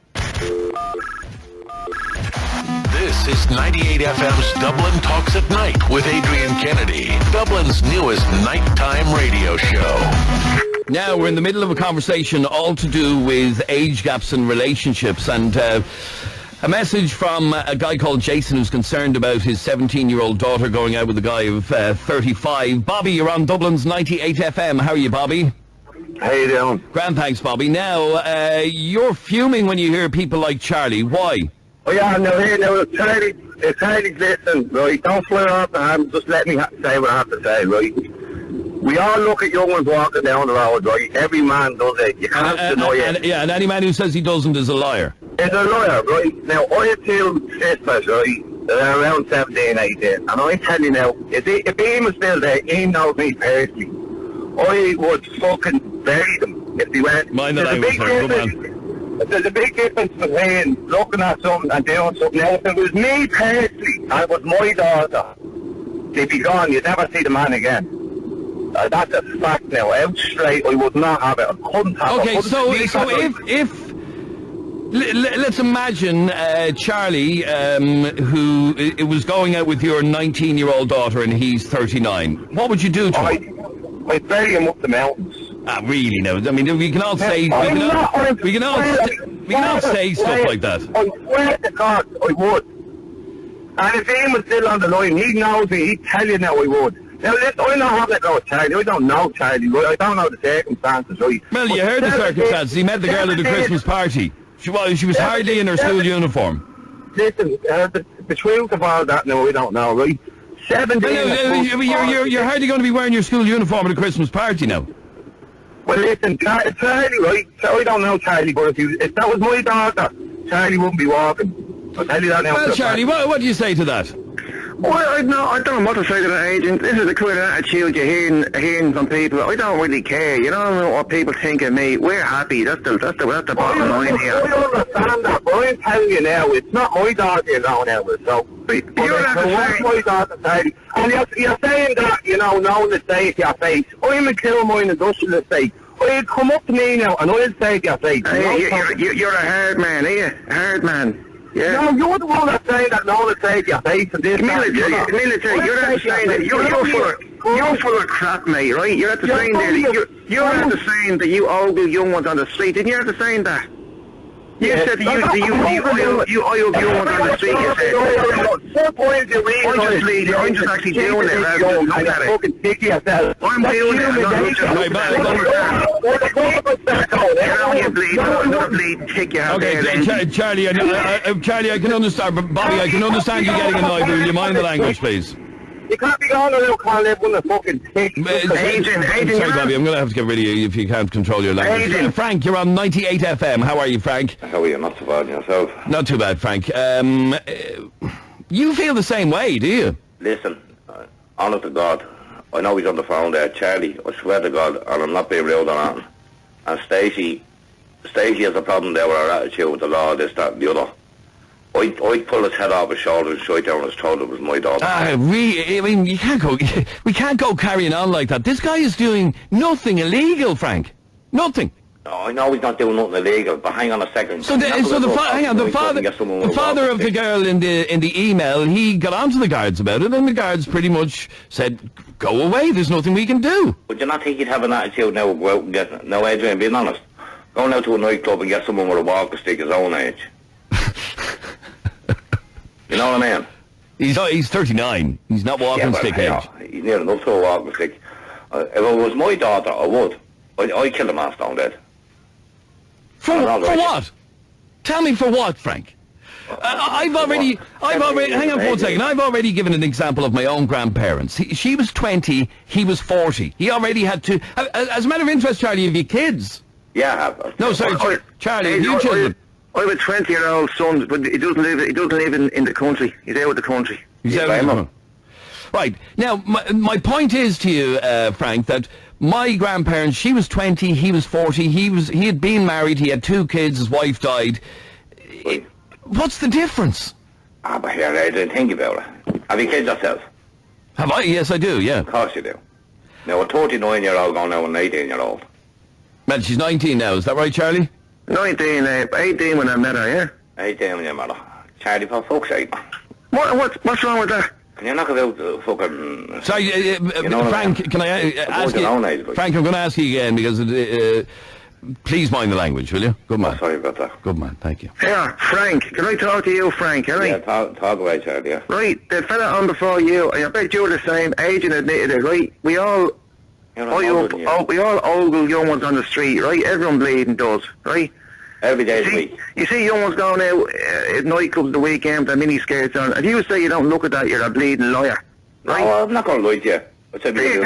This is 98FM's Dublin Talks at Night with Adrian Kennedy, Dublin's newest nighttime radio show. Now we're in the middle of a conversation all to do with age gaps in relationships, and a message from a guy called Jason who's concerned about his 17-year-old daughter going out with a guy of 35. Bobby, you're on Dublin's 98 FM. How are you, Bobby? How you doing? Grand, thanks, Bobby. Now, you're fuming when you hear people like Charlie. Why? Oh yeah, it's Charlie, listen, right? Don't fly off the hand, just let me say what I have to say, right? We all look at young ones walking down the road, right? Every man does it. You can't deny it. And any man who says he doesn't is a liar. Is a liar, right? Now, I have two sisters, right? They're around 17, 18. And I tell you now, if Ian was still there, he knows me personally. I would fucking bury them if they went. Mind the language, sir. Good man. There's a big difference between looking at something and doing something. Now, if it was me personally, and it was my daughter, they'd be gone. You'd never see the man again. That's a fact now. Out straight, I would not have it. I couldn't have it. Okay, so if let's imagine Charlie, who was going out with your 19-year-old daughter and he's 39. What would you do to him? I'd bury him up the mountains. Really? No. I mean, we can all say we can all say stuff like that. I swear to God, I would. And if Ian was still on the line, he knows me. He'd tell you now I would. Now, listen, I don't have it with Charlie. I don't know Charlie. I don't know the circumstances, right? Well, you heard the circumstances. He met the girl at the Christmas party. She was hardly in her school uniform. Listen, the truth of all that now, I don't know, right? 17. You're hardly going to be wearing your school uniform at a Christmas party now. Well, listen, Charlie, right? So I don't know Charlie, but if that was my daughter, Charlie wouldn't be walking. I'll tell you that now. Well, Charlie, what do you say to that? Well, I don't know what to say to that agent. This is the kind of attitude you're hearing from people. I don't really care. You know what people think of me. We're happy. That's the bottom line here. I understand that, but I'm telling you now, it's not my daughter you're going out with, so... You're not my daughter, Charlie. And you're saying that, knowing the state of your face. I'm a kill mine industrial estate. I'd come up to me now, and I'd say to your face. You're a hard man, are you? Hard man. Yeah. No, you're the one that's saying that no one take your face and this. Military, you're not saying that you're full of crap, mate, right? You're at the saying there. You're at the saying that you ogle young ones on the street. Didn't you have the saying that? You said that you ogle young ones on the street. You said. I'm just actually doing it. Look at it. I'm doing it. Another bleeding kick you out there. Okay, Charlie, Charlie, I can understand, but Bobby, I can understand you getting annoyed, but will you mind the language, please? You can't be going around calling everyone a fucking pig. Adrian, sorry, Bobby, I'm going to have to get rid of you if you can't control your language. Frank, you're on 98 FM. How are you, Frank? How are you? Not too bad yourself? Not too bad, Frank. You feel the same way, do you? Listen, honest to God, I know he's on the phone there, Charlie, I swear to God, and I'm not being rude or nothing. And Stacey has a problem there with her attitude with the law, this, that, and the other. I'd pull his head off his shoulder and shove down his throat. It was my daughter. Really? I mean, we can't go carrying on like that. This guy is doing nothing illegal, Frank. Nothing. No, I know he's not doing nothing illegal, but hang on a second. So the father of the girl in the email, he got on to the guards about it, and the guards pretty much said, go away, there's nothing we can do. Would you not think he'd have an attitude now, go out and get... No, Adrian, being honest, going out to a nightclub and get someone with a walking stick his own age. You know what I mean? He's 39. He's not walking stick age. He's near enough to a walking stick. If it was my daughter, I would. I'd kill him half down dead. For what? Tell me for what, Frank? I've already, hang on for 1 second, I've already given an example of my own grandparents. She was 20, he was 40. He already had two, as a matter of interest, Charlie, have you kids? Yeah, I have. No, sorry, Charlie, have you children? I have a 20-year-old son, but he doesn't live in the country. He's out of the country. He's out of the country. Right. Now, my point is to you, Frank, that my grandparents, she was 20, he was 40, he had been married, he had 2 kids, his wife died. What's the difference? But here, I didn't think about it. Have you kids yourself? Have I? Yes, I do, yeah. Of course you do. Now, a 39-year-old going now with an 18-year-old. Well, she's 19 now, is that right, Charlie? 18 when I met her, yeah? 18 when you met her. Charlie, for fuck's sake. What's wrong with that? Can you knock about the fucking... Sorry, Frank, can I ask you... Frank, I'm going to ask you again, because... please mind the language, will you? Good man. Oh, sorry about that. Good man, thank you. Yeah, Frank, can I talk to you, Frank? Yeah, talk away, Charlie, yeah. Right, the fella on before you, I bet you're the same age and admitted it, right? We all ogle young ones on the street, right? Everyone bleeding does, right? Every day of the week. You see young ones going out at nightclubs the weekend with their mini skirts on. If you say you don't look at that, you're a bleeding liar, right? Oh, I'm not going to lie to you. There you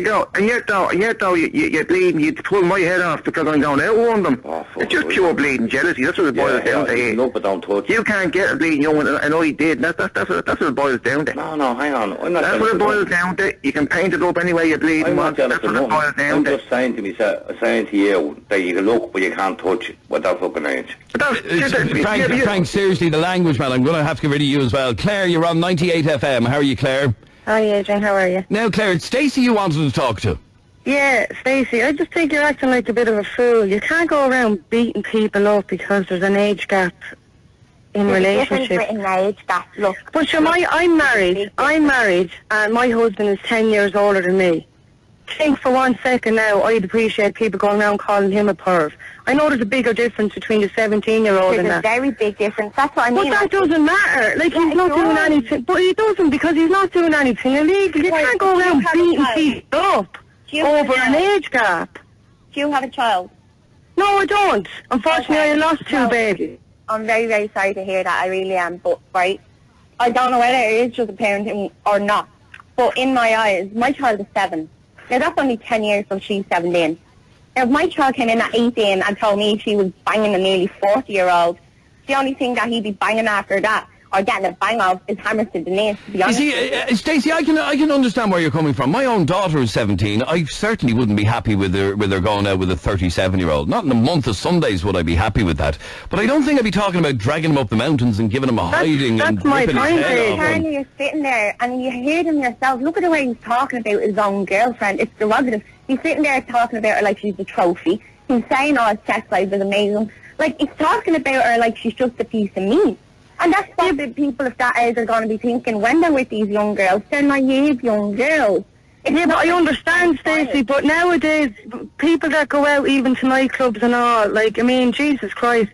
go. And yet though, you're bleeding, you pull my head off because I'm going out with them. Oh, it's just pure bleeding jealousy. That's what it boils down to. No, but don't touch. You can't get a bleeding young one, and I did. That's what it boils down to. No, hang on. That's what it boils down to. You can paint it up any way you bleeding want. That's what it boils down to. I'm just saying to you that you can look, but you can't touch with that fucking age. Frank, seriously, the language, man, I'm going to have to get rid of you as well. Claire, you're on 98 FM. How are you, Claire? Hi, Adrian, how are you? Now, Claire, it's Stacey you wanted to talk to. Yeah, Stacey, I just think you're acting like a bit of a fool. You can't go around beating people up because there's an age gap in relationship. An age gap, look. But sure, I'm married, and my husband is 10 years older than me. Think for 1 second now, I'd appreciate people going around calling him a perv. I know there's a bigger difference between the 17-year-old and that. There's a very big difference, that's what I mean. But that doesn't matter. Like, he's not doing anything. But he doesn't, because he's not doing anything illegal. You can't go around beating people up over an age gap. Do you have a child? No, I don't. Unfortunately, I lost 2 babies. I'm very, very sorry to hear that. I really am. But, right, I don't know whether it is just a parenting or not. But in my eyes, my child is 7. Now, that's only 10 years from she's 17. Now, if my child came in at 18 and told me she was banging a nearly 40-year-old, the only thing that he'd be banging after that, or getting a bang off, is hammers to the knees, to be honest. You see, Stacey, I can understand where you're coming from. My own daughter is 17. I certainly wouldn't be happy with her going out with a 37-year-old. Not in a month of Sundays would I be happy with that. But I don't think I'd be talking about dragging him up the mountains and giving him a hiding and ripping his head off. Apparently you're sitting there and you hear him yourself. Look at the way he's talking about his own girlfriend. It's derogative. He's sitting there talking about her like she's a trophy. He's saying, oh, his sex life is amazing. Like, he's talking about her like she's just a piece of meat. And that's what the people of that age are going to be thinking when they're with these young girls. They're naive young girls. Yeah, but I understand, Stacey, but nowadays, people that go out even to nightclubs and all, like, I mean, Jesus Christ,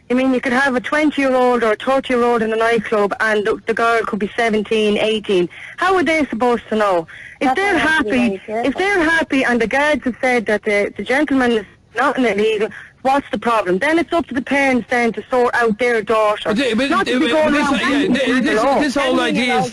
I mean, you could have a 20-year-old or a 30-year-old in a nightclub and the girl could be 17, 18. How are they supposed to know? If they're happy and the guards have said that the gentleman is not illegal, what's the problem? Then it's up to the parents then to sort out their daughter. This whole idea,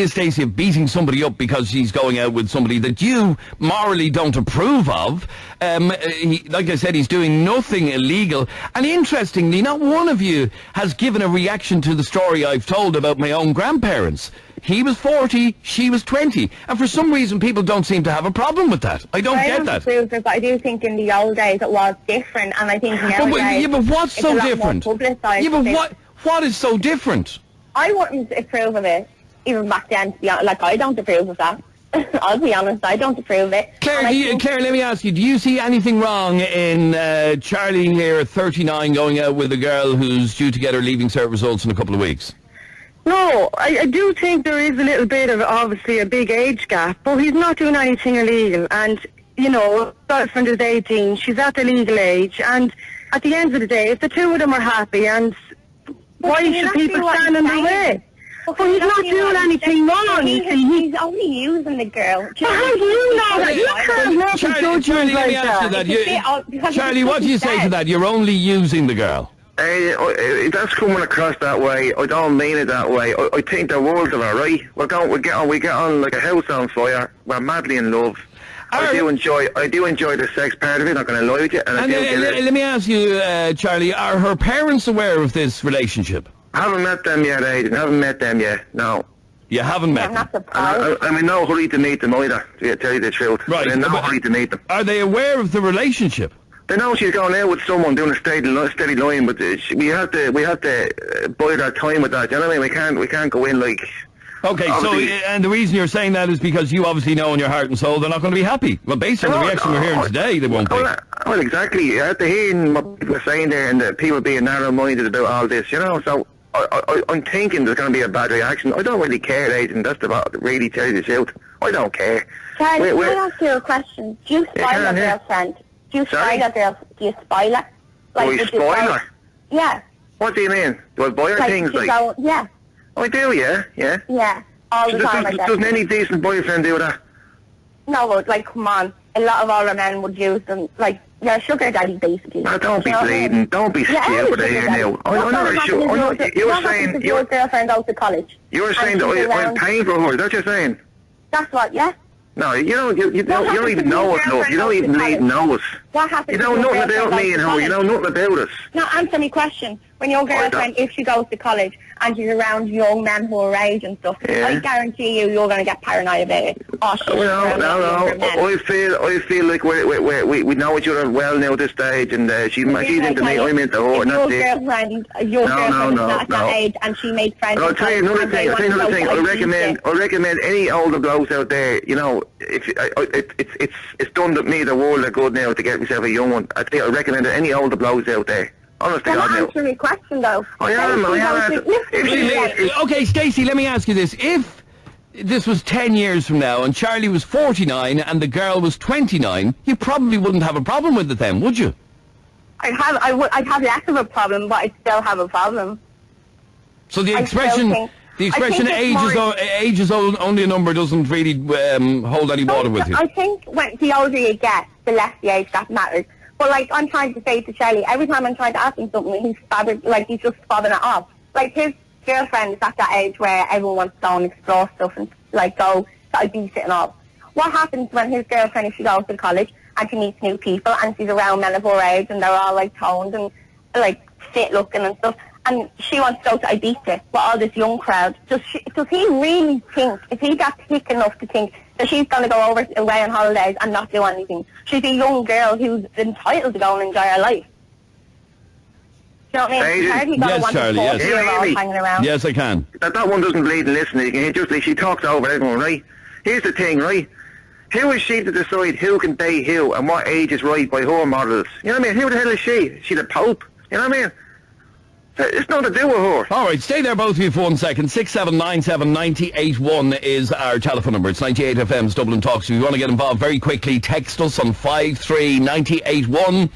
Stacey, of beating somebody up because she's going out with somebody that you morally don't approve of. Like I said, he's doing nothing illegal. And interestingly, not one of you has given a reaction to the story I've told about my own grandparents. He was 40, she was 20. And for some reason, people don't seem to have a problem with that. I don't get that. But I do think in the old days it was different, and I think nowadays but what's so different? Yeah, but what is so different? I wouldn't approve of it, even back then, to be honest. Like, I don't approve of that. I'll be honest, I don't approve of it. Claire, let me ask you, do you see anything wrong in Charlie here at 39 going out with a girl who's due to get her leaving cert results in a couple of weeks? No, I do think there is a little bit of, obviously, a big age gap, but he's not doing anything illegal. And, you know, girlfriend is 18, she's at the legal age, and at the end of the day, if the two of them are happy, and why should people stand in their way? But he's not doing anything wrong, you see. He's only using the girl. How do you know that? You can't make a judgment like that. Charlie, what do you say to that? You're only using the girl. That's coming across that way. I don't mean it that way. I think the world of it, right? We get on like a house on fire. We're madly in love. I do enjoy the sex part of it. Not going to lie with you. And let me ask you, Charlie, are her parents aware of this relationship? I haven't met them yet, Adrian. I haven't met them yet. No. You haven't met them? I'm in no hurry to meet them either, to tell you the truth. Right. I'm in no hurry to meet them. Are they aware of the relationship? They know she's going out with someone doing a steady line, but we have to bide our time with that. You know what I mean? We can't go in like. Okay, and the reason you're saying that is because you obviously know in your heart and soul they're not going to be happy. Well, based on the reaction we're hearing today, they won't be. Well, exactly. After hearing what people are saying there and the people being narrow-minded about all this, you know, so I'm thinking there's going to be a bad reaction. I don't really care, Adrian. That's about really tell you the truth. I don't care. Charlie, can I ask you a question? Do you spoil your girlfriend? Do you spoil your girl? Do you spoil her? Like, do I spoil her? Yeah. What do you mean? Do I buy her things like? Yeah. I do, yeah. Yeah, all the time. Doesn't any decent boyfriend do that? No, but like, come on. A lot of older men would use them, like, your sugar daddy, basically. No, don't be bleeding. Don't be stupid here now. I'm not sure. You're saying your girlfriend goes to college. You're saying that I'm paying for her. Is that what you're saying? That's what, yeah. No, you don't even know us, love. You don't even need to know us. What happens? You know nothing about me and her. You know nothing about us. Now, answer me question. When your girlfriend, if she goes to college and she's around young men who are age and stuff, I guarantee you're going to get paranoid about it. Oh, no. I feel like we know each other well now at this stage, and she's into me, I'm into her, and that's it. Your girlfriend is not at that age, and she made friends. I'll tell you another thing. I recommend any older blokes out there. You know, it's done me the world of good now to get myself a young one. I recommend any older blokes out there. Honestly, answer me question though. I am. Okay, Stacey, let me ask you this. If this was 10 years from now and Charlie was 49 and the girl was 29, you probably wouldn't have a problem with it then, would you? I'd have less of a problem, but I'd still have a problem. So the expression age is only a number doesn't really hold any water with you. I think the older you get, the less the age that matters. But like I'm trying to say to Charlie, every time I'm trying to ask him something, he's just fobbing it off. Like his girlfriend is at that age where everyone wants to go and explore stuff and like go babysitting and all. What happens when his girlfriend, if she goes to college and she meets new people and she's around men of her age and they're all like toned and like fit looking and stuff, and she wants to go to Ibiza with all this young crowd? Does he really think, if he got thick enough to think that she's going to go away on holidays and not do anything? She's a young girl who's entitled to go and enjoy her life. You know what I mean? Yes, Charlie, yes. Hanging around. Yes, I can. That one doesn't bleed and listen. You can hear just like she talks over everyone, right? Here's the thing, right? Who is she to decide who can date who and what age is right by her models? You know what I mean? Who the hell is she? Is she the Pope? You know what I mean? It's nothing to do with her. All right, stay there, both of you, for 1 second. 6797981 is our telephone number. It's 98FM's Dublin Talks. If you want to get involved very quickly, text us on 53981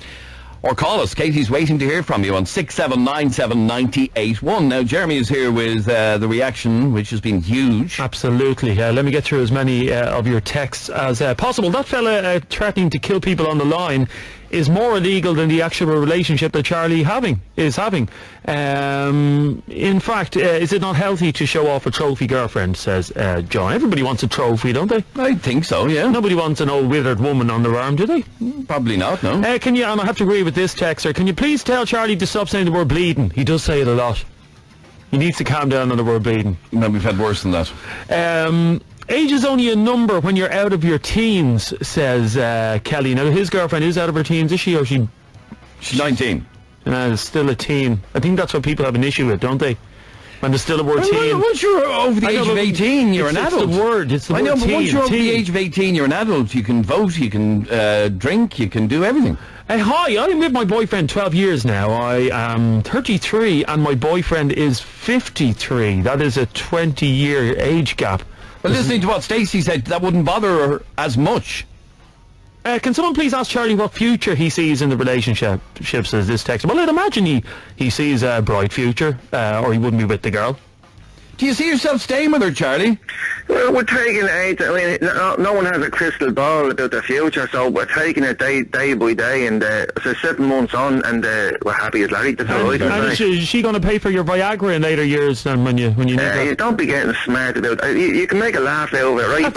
or call us. Katie's waiting to hear from you on 6797981. Now, Jeremy is here with the reaction, which has been huge. Absolutely. Let me get through as many of your texts as possible. That fella threatening to kill people on the line is more illegal than the actual relationship that Charlie is having. In fact, is it not healthy to show off a trophy girlfriend, says John. Everybody wants a trophy, don't they? I think so, yeah. Nobody wants an old withered woman on their arm, do they? Probably not, no. Can you, and I have to agree with this texter, can you please tell Charlie to stop saying the word bleeding? He does say it a lot. He needs to calm down on the word bleeding. No, we've had worse than that. Age is only a number when you're out of your teens, says Kelly. Now, his girlfriend is out of her teens, is she? Or she's 19. Still a teen. I think that's what people have an issue with, don't they? When there's still a word teen. Once you're over the age of 18, you're an adult. It's the word teen. I know, but once you're over the age of 18, you're an adult. You can vote, you can drink, you can do everything. Hi, I'm with my boyfriend 12 years now. I am 33 and my boyfriend is 53. That is a 20-year age gap. Well, listening to what Stacey said, that wouldn't bother her as much. Can someone please ask Charlie what future he sees in the relationship, says this text. Well, I'd imagine he sees a bright future, or he wouldn't be with the girl. Do you see yourself staying with her, Charlie? Well, we're taking it. I mean, no one has a crystal ball about the future, so we're taking it day by day, and so 7 months on, and we're happy as Larry. That's all right. And is she going to pay for your Viagra in later years when you need that? You don't be getting smart about it. You can make a laugh out of it, right?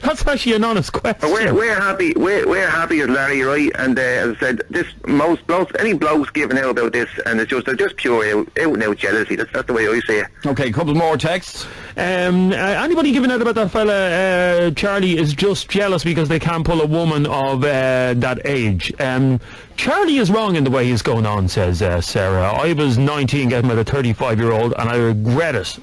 That's actually an honest question. We're happy. We're happy as Larry, right? And as I said, most blokes, any blokes giving out about this, and they're just pure out and out jealousy. That's the way I see it. Okay, a couple more texts. Anybody giving out about that fella Charlie is just jealous because they can't pull a woman of that age. Charlie is wrong in the way he's going on, says Sarah. I was 19 getting with a 35-year-old and I regret it.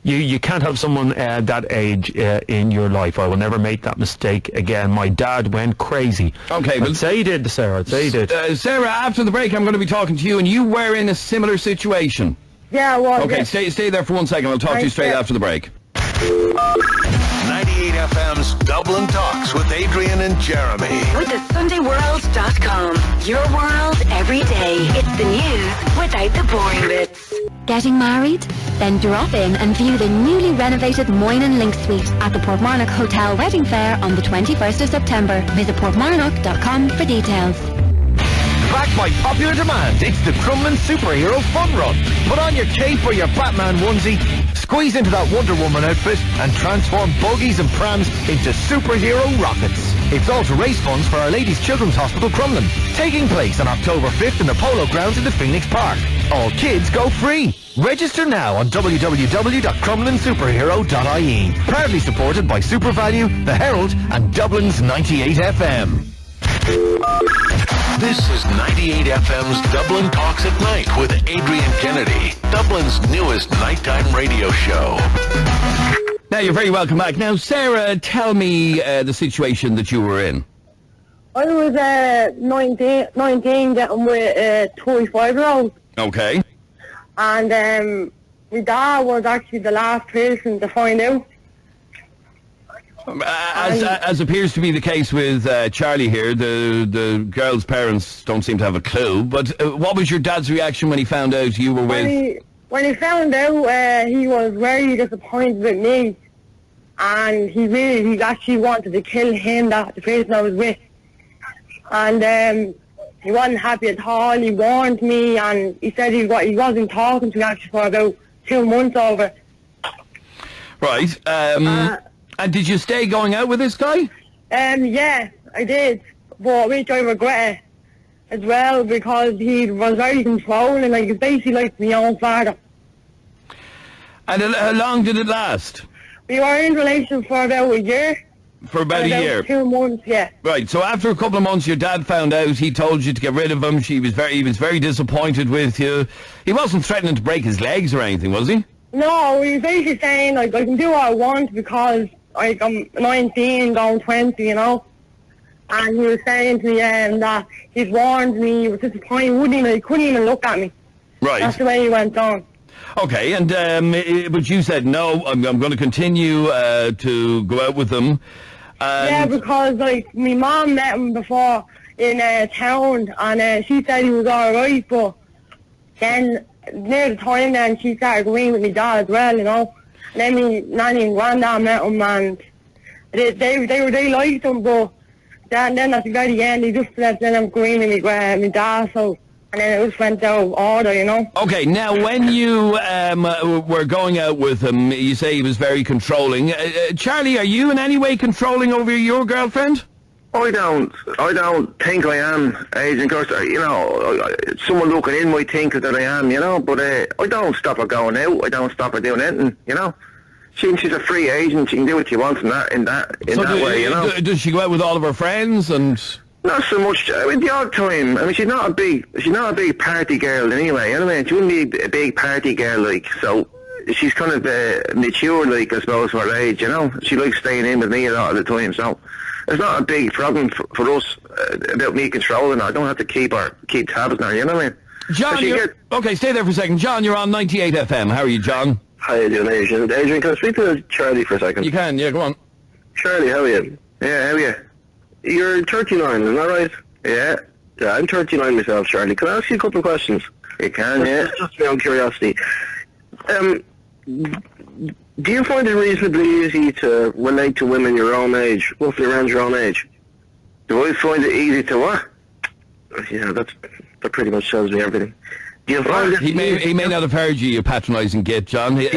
You can't have someone that age in your life. I will never make that mistake again. My dad went crazy. Okay, I'd say he did, Sarah. I'd say he did. Sarah, after the break I'm going to be talking to you, and you were in a similar situation. Yeah, well... Okay, stay there for 1 second. I'll talk to you straight after the break. 98FM's Dublin Talks with Adrian and Jeremy. With the SundayWorld.com. Your world every day. It's the news without the boring bits. Getting married? Then drop in and view the newly renovated Moyne & Link Suite at the Portmarnock Hotel Wedding Fair on the 21st of September. Visit portmarnock.com for details. Backed by popular demand, it's the Crumlin Superhero Fun Run. Put on your cape or your Batman onesie, squeeze into that Wonder Woman outfit, and transform buggies and prams into superhero rockets. It's all to raise funds for Our Lady's Children's Hospital Crumlin, taking place on October 5th in the Polo Grounds in the Phoenix Park. All kids go free. Register now on www.crumlinsuperhero.ie. Proudly supported by SuperValue, The Herald, and Dublin's 98FM. This is 98FM's Dublin Talks at Night with Adrian Kennedy, Dublin's newest nighttime radio show. Now, you're very welcome back. Now, Sarah, tell me the situation that you were in. I was 19 getting with a 25-year-old. Okay. And my dad was actually the last person to find out. As appears to be the case with Charlie here, the girl's parents don't seem to have a clue. But what was your dad's reaction when he found out you were with... When he found out, he was very disappointed with me. And he actually wanted to kill him, the person I was with. And he wasn't happy at all. He warned me, and he said he wasn't talking to me actually for about 2 months over. Right. And did you stay going out with this guy? Yeah, I did. But which I regret it as well, because he was very controlling. Like, it's basically like my own father. And how long did it last? We were in relation for about a year. For about a year? 2 months, yeah. Right, so after a couple of months your dad found out, he told you to get rid of him, he was very disappointed with you. He wasn't threatening to break his legs or anything, was he? No, he was basically saying, like, I can do what I want because, like, I'm 19, going 20, you know. And he was saying to me that he'd warned me, he was disappointed, he couldn't even look at me. Right. That's the way he went on. Okay, and but you said no. I'm going to continue to go out with them. Yeah, because like my mom met him before in town, and she said he was all right. But then near the time, then she started going with my dad as well, you know. And then my nanny and granddad met him, and they liked him, but then at the very end, they just let them go in with my dad, so. And then it just went out of order, you know. Okay, now when you were going out with him, you say he was very controlling. Charlie, are you in any way controlling over your girlfriend? I don't think I am, Adrian. Of course, you know, someone looking in might think that I am, you know, but I don't stop her going out. I don't stop her doing anything, you know. She's a free agent. She can do what she wants in that way, you know. Does she go out with all of her friends and... Not so much. I mean, the odd time. I mean, she's not a big party girl anyway. You know what I mean? She wouldn't be a big party girl, like. So she's kind of mature, like, I suppose, for her age. You know, she likes staying in with me a lot of the time. So it's not a big problem for us about me controlling her. I don't have to keep tabs on her. You know what I mean? John, okay, stay there for a second. John, you're on 98 FM. How are you, John? Hi, Adrian. Adrian, can I speak to Charlie for a second? You can. Yeah, go on. Charlie, how are you? Yeah, how are you? You're 39, isn't that right? Yeah. Yeah, I'm 39 myself, Charlie. Can I ask you a couple of questions? You can, yeah. Just my own curiosity. Do you find it reasonably easy to relate to women your own age, roughly around your own age? Do I find it easy to what? Yeah, that pretty much tells me everything. Do you find he may not have heard you patronising git, John. What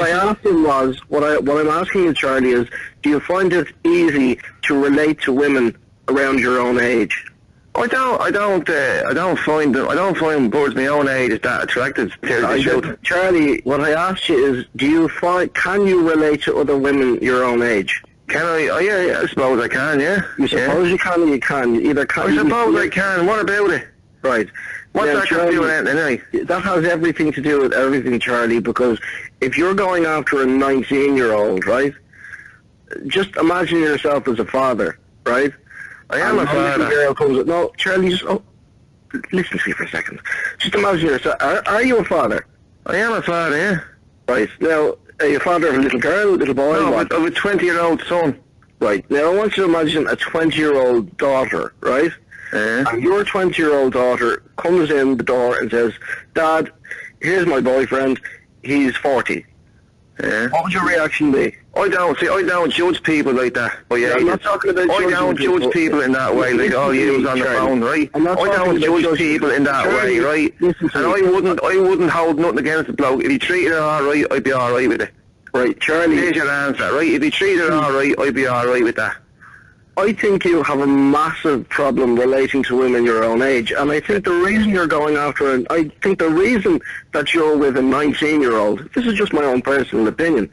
I asked him was, what I'm asking you, Charlie, is, do you find it easy to relate to women around your own age? I don't find birds my own age that attractive. Charlie, what I asked you is, can you relate to other women your own age? Can I? Oh, yeah, I suppose I can, yeah. You suppose you can, or you can? Either can. I suppose I can. What about it? Right. What's that got to do with anything, anyway? That has everything to do with everything, Charlie, because if you're going after a 19-year-old, right, just imagine yourself as a father, right? I am a father. Girl comes up, no, Charlie, listen to me for a second. Just imagine yourself, are you a father? I am a father, yeah. Right, now, are you a father of a little girl, a little boy? No, of a 20-year-old son. Right, now I want you to imagine a 20-year-old daughter, right? And your 20-year-old daughter comes in the door and says, Dad, here's my boyfriend, he's 40. What would your reaction be? I don't judge people like that. I'm not talking about I don't judge people in that way, like all you on the phone, right? I don't judge people in that way, right? And I wouldn't hold nothing against the bloke. If he treated her alright, I'd be alright with it. Right, Charlie. Here's your answer, right? If he treated her alright, I'd be alright with that. I think you have a massive problem relating to women your own age, and I think the reason you're going after, and I think the reason that you're with a 19-year-old, this is just my own personal opinion,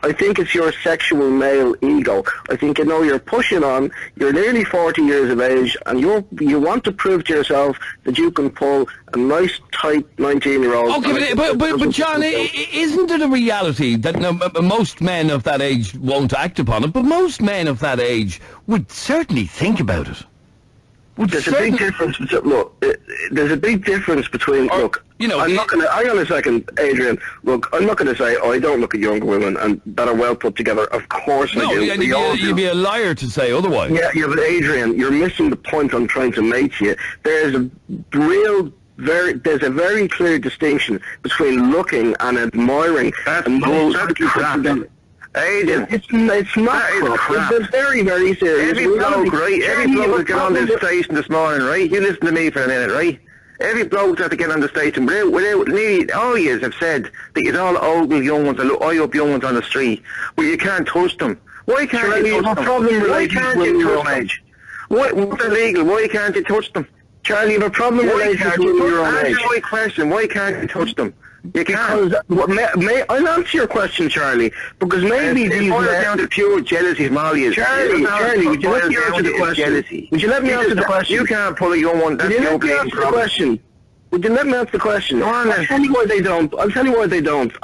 I think it's your sexual male ego. I think, you're pushing on, you're nearly 40 years of age, and you want to prove to yourself that you can pull a nice, tight 19-year-old. Okay, but John, isn't it a reality that most men of that age won't act upon it, but most men of that age would certainly think about it? There's a big difference. Look, there's a big difference between. Look, I'm not going to. Hang on a second, Adrian. Look, I'm not going to say, I don't look at younger women and that are well put together. Of course I do. You'd be a liar to say otherwise. Yeah, but Adrian, you're missing the point I'm trying to make to you. There's a very clear distinction between looking and admiring. That's crap. Adrian, it's not crap. It's very, very serious. Every bloke that get on this station this morning, right? You listen to me for a minute, right? Every bloke that get on the station, without nearly all years have said that it's all old young ones, eye up young ones on the street, but you can't touch them. Why can't you touch them? Why can't you touch them? What's illegal? Why can't you touch them? Charlie, you have a problem related to your own age. Answer my question. Why can't you touch them? You can't. I'll answer your question, Charlie, because maybe these boils down to pure jealousy from all you. Charlie, would you let me answer the question? Jealousy. Would you let me answer the question? You can't pull a young one. That's your problem. Would you let me answer the question? I'll tell you why they don't.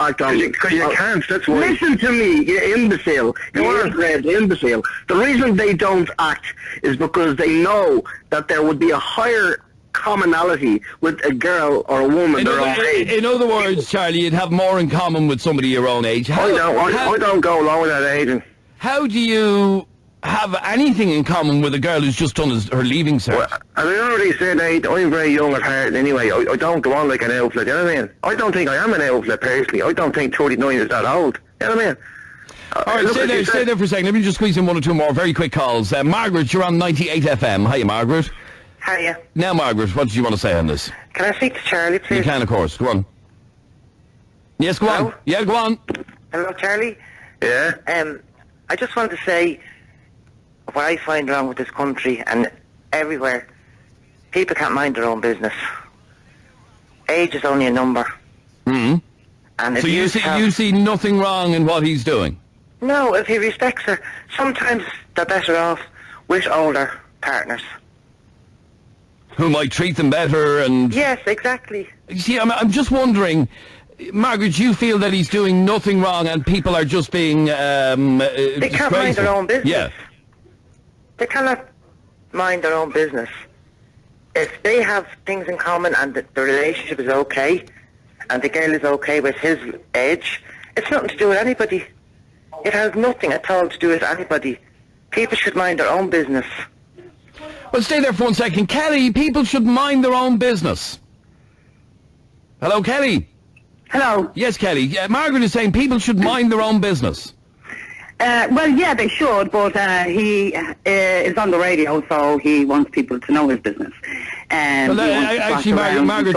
Act on it. Because you can't. That's why. Listen to me, you imbecile. Imbecile. The reason they don't act is because they know that there would be a higher commonality with a girl or a woman their own age. In other words, Charlie, you'd have more in common with somebody your own age. I don't go along with that, Adrian. How do you have anything in common with a girl who's just done her leaving cert? Well, as I already said, I'm very young at heart anyway. I don't go on like an outlet, you know what I mean? I don't think I am an outlet, personally. I don't think 39 is that old, you know what I mean? All right, stay there for a second. Let me just squeeze in one or two more very quick calls. Margaret, you're on 98 FM. Hiya, Margaret. Hiya. Now, Margaret, what did you want to say on this? Can I speak to Charlie, please? You can, of course. Go on. Yes, go on. Yeah, go on. Hello, Charlie. Yeah? I just wanted to say what I find wrong with this country and everywhere. People can't mind their own business. Age is only a number. Mm-hmm. And if so you see nothing wrong in what he's doing? No, if he respects her, sometimes they're better off with older partners. Who might treat them better and... Yes, exactly. You see, I'm just wondering, Margaret, you feel that he's doing nothing wrong and people are just being they can't mind their own business. Yeah. They cannot mind their own business. If they have things in common and the relationship is okay, and the girl is okay with his age, it's nothing to do with anybody. It has nothing at all to do with anybody. People should mind their own business. Well, stay there for 1 second. Kelly, people should mind their own business. Hello, Kelly? Hello? Yes, Kelly. Margaret is saying people should mind their own business. Well, yeah, they should, but he is on the radio, so he wants people to know his business. Well, actually, Margaret,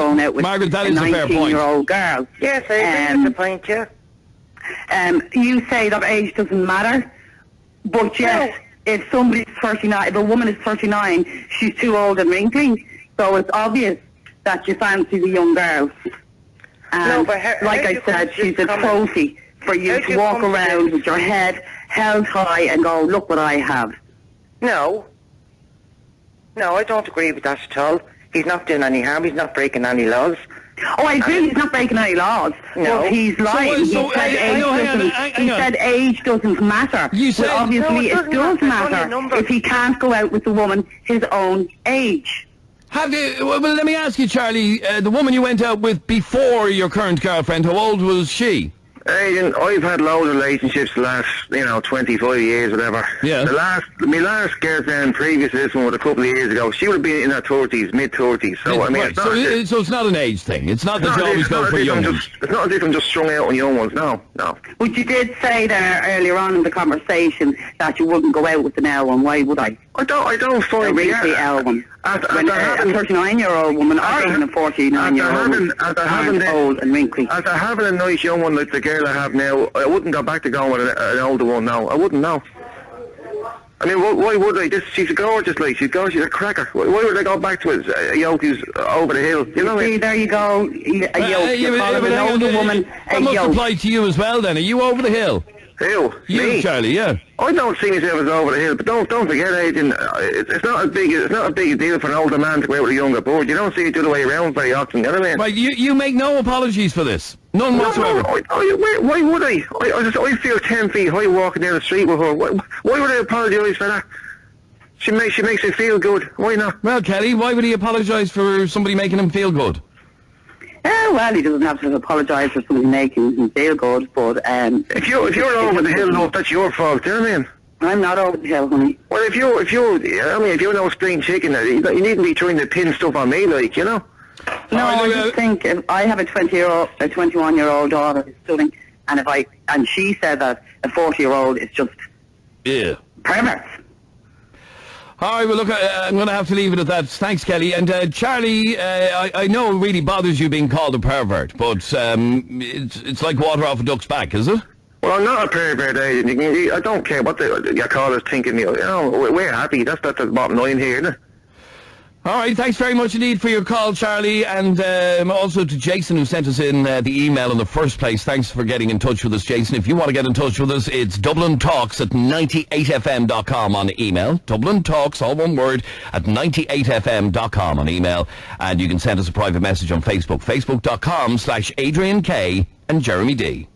that is a fair point. 19-year-old girl. Yes, I agree with the point, yeah. You say that age doesn't matter, but yes, if somebody's 39, if a woman is 39, she's too old and wrinkly, so it's obvious that you fancy the young girl. And like I said, she's a trophy for you to walk around with your head held high and go, look what I have. No, I don't agree with that at all. He's not doing any harm. He's not breaking any laws. Oh, I agree. He's not breaking any laws. No, but he's lying. He said age doesn't matter. You said, well, obviously it does matter if he can't go out with the woman his own age. Have you? Well, let me ask you, Charlie. The woman you went out with before your current girlfriend, how old was she? I've had loads of relationships the last, 25 years, whatever. Yeah. My last girlfriend previous to this one was a couple of years ago. She would have been in her 30s, mid-30s. So, Right. So it's not an age thing. It's not that you always go for young ones. It's not as if I'm just strung out on young ones, no. But you did say there earlier on in the conversation that you wouldn't go out with an L one. Why would I? I don't find the L one. When a 39-year-old woman or even a 49-year-old woman aren't old and wrinkly. After having a nice young one like the girl I have now, I wouldn't go back to going with an older one now. I wouldn't, no. I mean, why would I? She's gorgeous, like, she's a cracker. Why would I go back to a yoke who's over the hill? You know what I mean? There you go, a yoke. You call it an older woman, a that must yoke. apply to you as well, then. Are you over the hill? Who? You, me? Charlie, yeah. I don't see myself as over the hill, but don't forget, Adrian, it's not a big deal for an older man to go out with a younger boy. You don't see it the other way around very often, you know what I mean? Right, you make no apologies for this. None whatsoever. Why would I? I feel 10 feet high walking down the street with her. Why would I apologise for that? She makes me feel good. Why not? Well, Kelly, why would he apologise for somebody making him feel good? Well, he doesn't have to apologise for somebody making him feel good, but... If you're over the hill, love, that's your fault, do you know what I mean? I'm not over the hill, honey. Well, if you're no spring chicken, you needn't be trying to pin stuff on me, like, you know? No, I just think if I have a 21-year-old daughter who's stunning, and she said that a 40-year-old is just... Yeah. Perverts. All right, well, look, I'm going to have to leave it at that. Thanks, Kelly. And Charlie, I know it really bothers you being called a pervert, but it's like water off a duck's back, is it? Well, I'm not a pervert, I don't care what your callers think of me. You know, we're happy. That's the bottom line here, isn't it? All right, thanks very much indeed for your call, Charlie, and also to Jason, who sent us in the email in the first place. Thanks for getting in touch with us, Jason. If you want to get in touch with us, it's dublintalks@98fm.com on email. Dublin Talks, all one word, at 98fm.com on email. And you can send us a private message on Facebook, facebook.com/Adrian K and Jeremy D.